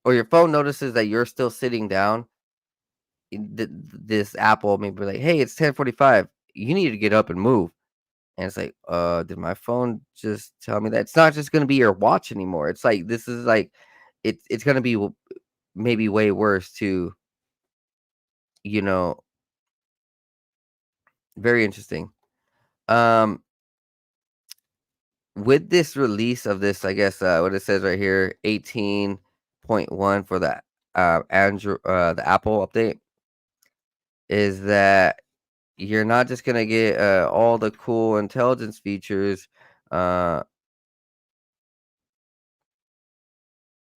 or your phone notices that you're still sitting down, this Apple may be like, "Hey, it's 10:45. You need to get up and move." And it's like, did my phone just tell me that? It's not just gonna be your watch anymore. It's like this is like it's gonna be maybe way worse too. You know, very interesting. Um, with this release of this, I guess what it says right here, 18.1 for the Android, the Apple update, is that you're not just gonna get all the cool intelligence features. Uh,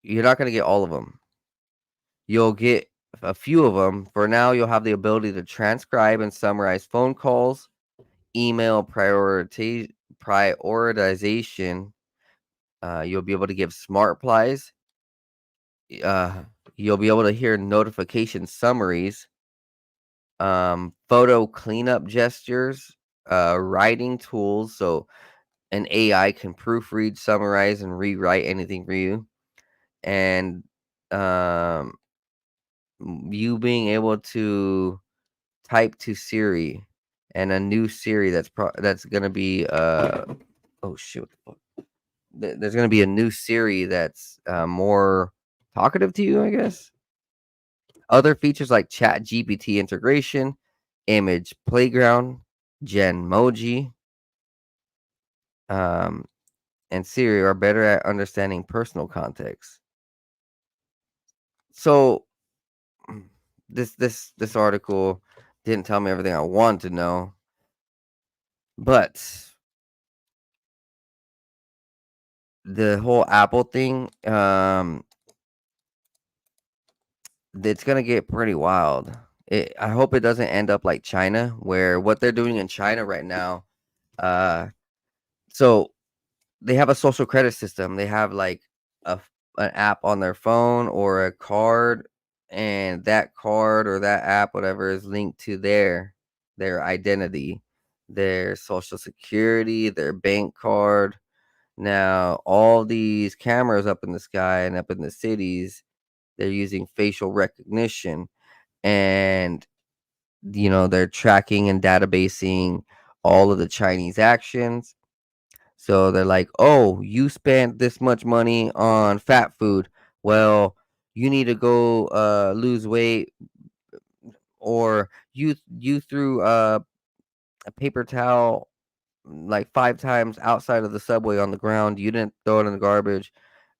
you're not gonna get all of them. You'll get a few of them. For now, you'll have the ability to transcribe and summarize phone calls, email prioritization. You'll be able to give smart replies. You'll be able to hear notification summaries, photo cleanup gestures, writing tools. So an AI can proofread, summarize, and rewrite anything for you. And you being able to type to Siri, and a new Siri that's gonna be oh shit, what the fuck? There's gonna be a new Siri that's more talkative to you, I guess. Other features like Chat GPT integration, image playground, Genmoji, and Siri are better at understanding personal context. So this article didn't tell me everything I wanted to know, but the whole Apple thing, it's gonna get pretty wild. I hope it doesn't end up like China, where what they're doing in China right now. So they have a social credit system. They have like an app on their phone or a card, and that card or that app, whatever, is linked to their identity, their social security, their bank card. Now, all these cameras up in the sky and up in the cities, they're using facial recognition, and they're tracking and databasing all of the Chinese actions. So they're like, "Oh, you spent this much money on fat food. Well, you need to go lose weight." Or you threw a paper towel like 5 times outside of the subway on the ground. You didn't throw it in the garbage.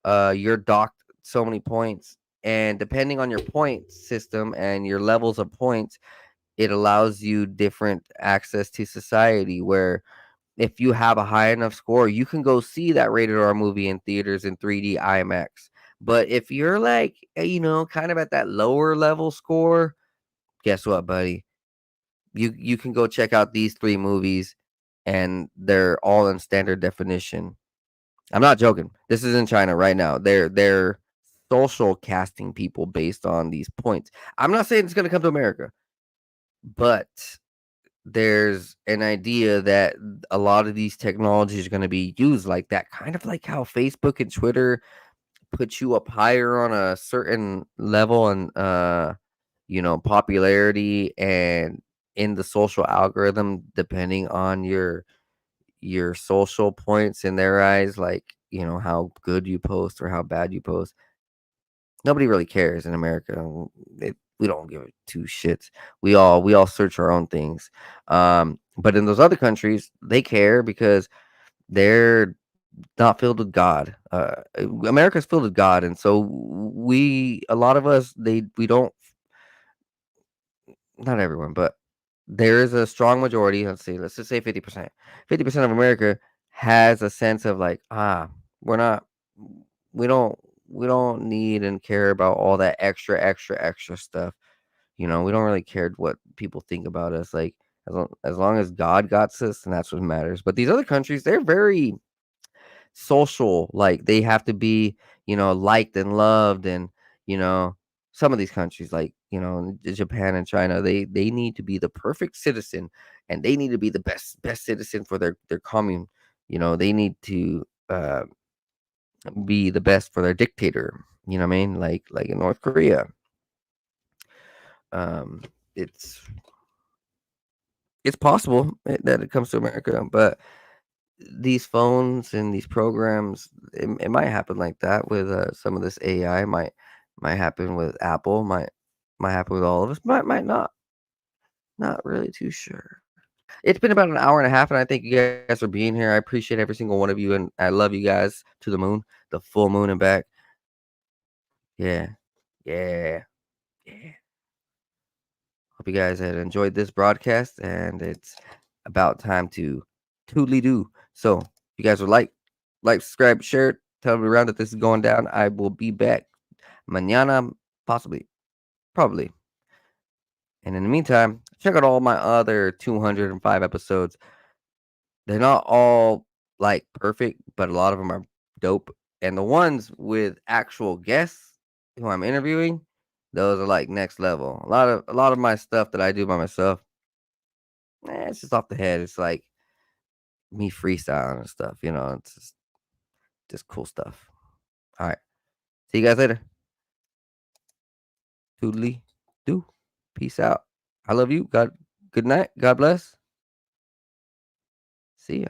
You're docked so many points. And depending on your point system and your levels of points, it allows you different access to society, where if you have a high enough score, you can go see that rated R movie in theaters in 3D IMAX. But if you're like, kind of at that lower level score, guess what, buddy? You can go check out these 3 movies, and they're all in standard definition. I'm not joking. This is in China right now. They're social casting people based on these points. I'm not saying it's going to come to America, but there's an idea that a lot of these technologies are going to be used like that, kind of like how Facebook and Twitter put you up higher on a certain level and popularity and in the social algorithm, depending on your social points in their eyes, like how good you post or how bad you post. Nobody really cares in America. We don't give 2 shits. We all search our own things. But in those other countries, they care because they're not filled with God. America's filled with God, and so a lot of us, we don't. Not everyone, but there is a strong majority. Let's just say 50%. 50% of America has a sense of like, we don't need and care about all that extra stuff. We don't really care what people think about us. Like, as long as God got us, and that's what matters. But these other countries, they're very social. Like, they have to be, liked and loved, and some of these countries, like Japan and China, they need to be the perfect citizen, and they need to be the best citizen for their commune. They need to be the best for their dictator. You know what I mean? Like in North Korea. It's possible that it comes to America, but these phones and these programs, it might happen like that with some of this AI. Might happen with Apple. Might happen with all of us. Might not. Not really too sure. It's been about an hour and a half, and I thank you guys for being here. I appreciate every single one of you, and I love you guys to the moon, the full moon and back. Yeah. Hope you guys had enjoyed this broadcast, and it's about time to toodly do. So, if you guys would like, subscribe, share, tell everyone around that this is going down. I will be back mañana, possibly, probably. And in the meantime, check out all my other 205 episodes. They're not all like perfect, but a lot of them are dope. And the ones with actual guests who I'm interviewing, those are like next level. A lot of my stuff that I do by myself, it's just off the head. It's like me freestyling and stuff. It's just cool stuff. All right, see you guys later. Toodly do. Peace out. I love you. Good night. God bless. See ya.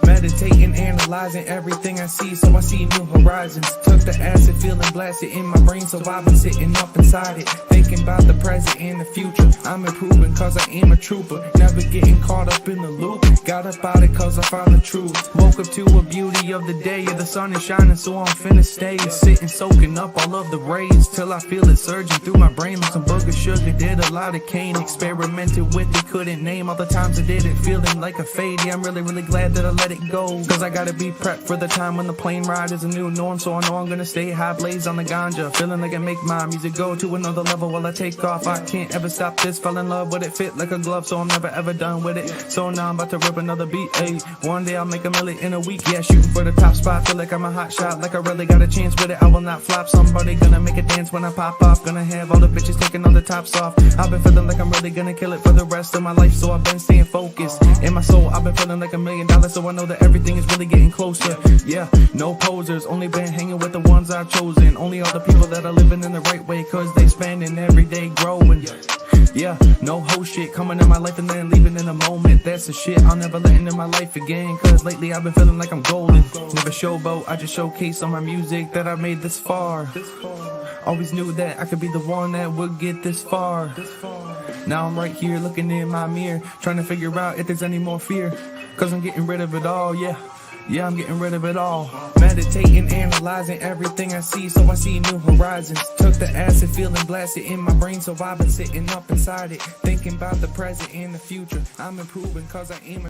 Meditating, analyzing everything I see, so I see new horizons. Took the acid, feeling blasted in my brain, so I've been sitting up inside it, thinking about the present and the future. I'm improving cause I am a trooper, never getting caught up in the loop. Got up out it cause I found the truth. Woke up to a beauty of the day, yeah, the sun is shining, so I'm finna stay sitting, soaking up all of the rays, till I feel it surging through my brain like some booger sugar. Did a lot of cane, experimented with it, couldn't name all the times I did it, feeling like a fade. Yeah, I'm really glad that I let it go, cause I gotta be prepped for the time when the plane ride is a new norm. So I know I'm gonna stay high, blaze on the ganja, feeling like I make my music go to another level while I take off. I can't ever stop this, fell in love with it, fit like a glove, so I'm never ever done with it. So now I'm about to rip another beat, ayy. One day I'll make $1 million in a week, yeah, shooting for the top spot, feel like I'm a hot shot, like I really got a chance with it. I will not flop, somebody gonna make a dance when I pop off, gonna have all the bitches taking all the tops off. I've been feeling like I'm really gonna kill it for the rest of my life, so I've been staying focused. In my soul, I've been feeling like $1 million, so I know that everything is really getting closer. Yeah, no posers, only been hanging with the ones I've chosen. Only all the people that are living in the right way, cause they spending every day growing. Yeah, no whole shit coming in my life and then leaving in a moment. That's the shit I'll never let into my life again, cause lately I've been feeling like I'm golden. Never showboat, I just showcase on my music that I made this far. Always knew that I could be the one that would get this far. Now I'm right here looking in my mirror, trying to figure out if there's any more fear, cause I'm getting rid of it all, yeah, I'm getting rid of it all. Meditating, analyzing everything I see, so I see new horizons. Took the acid, feeling blasted in my brain, so I've been sitting up inside it, thinking about the present and the future. I'm improving cause I am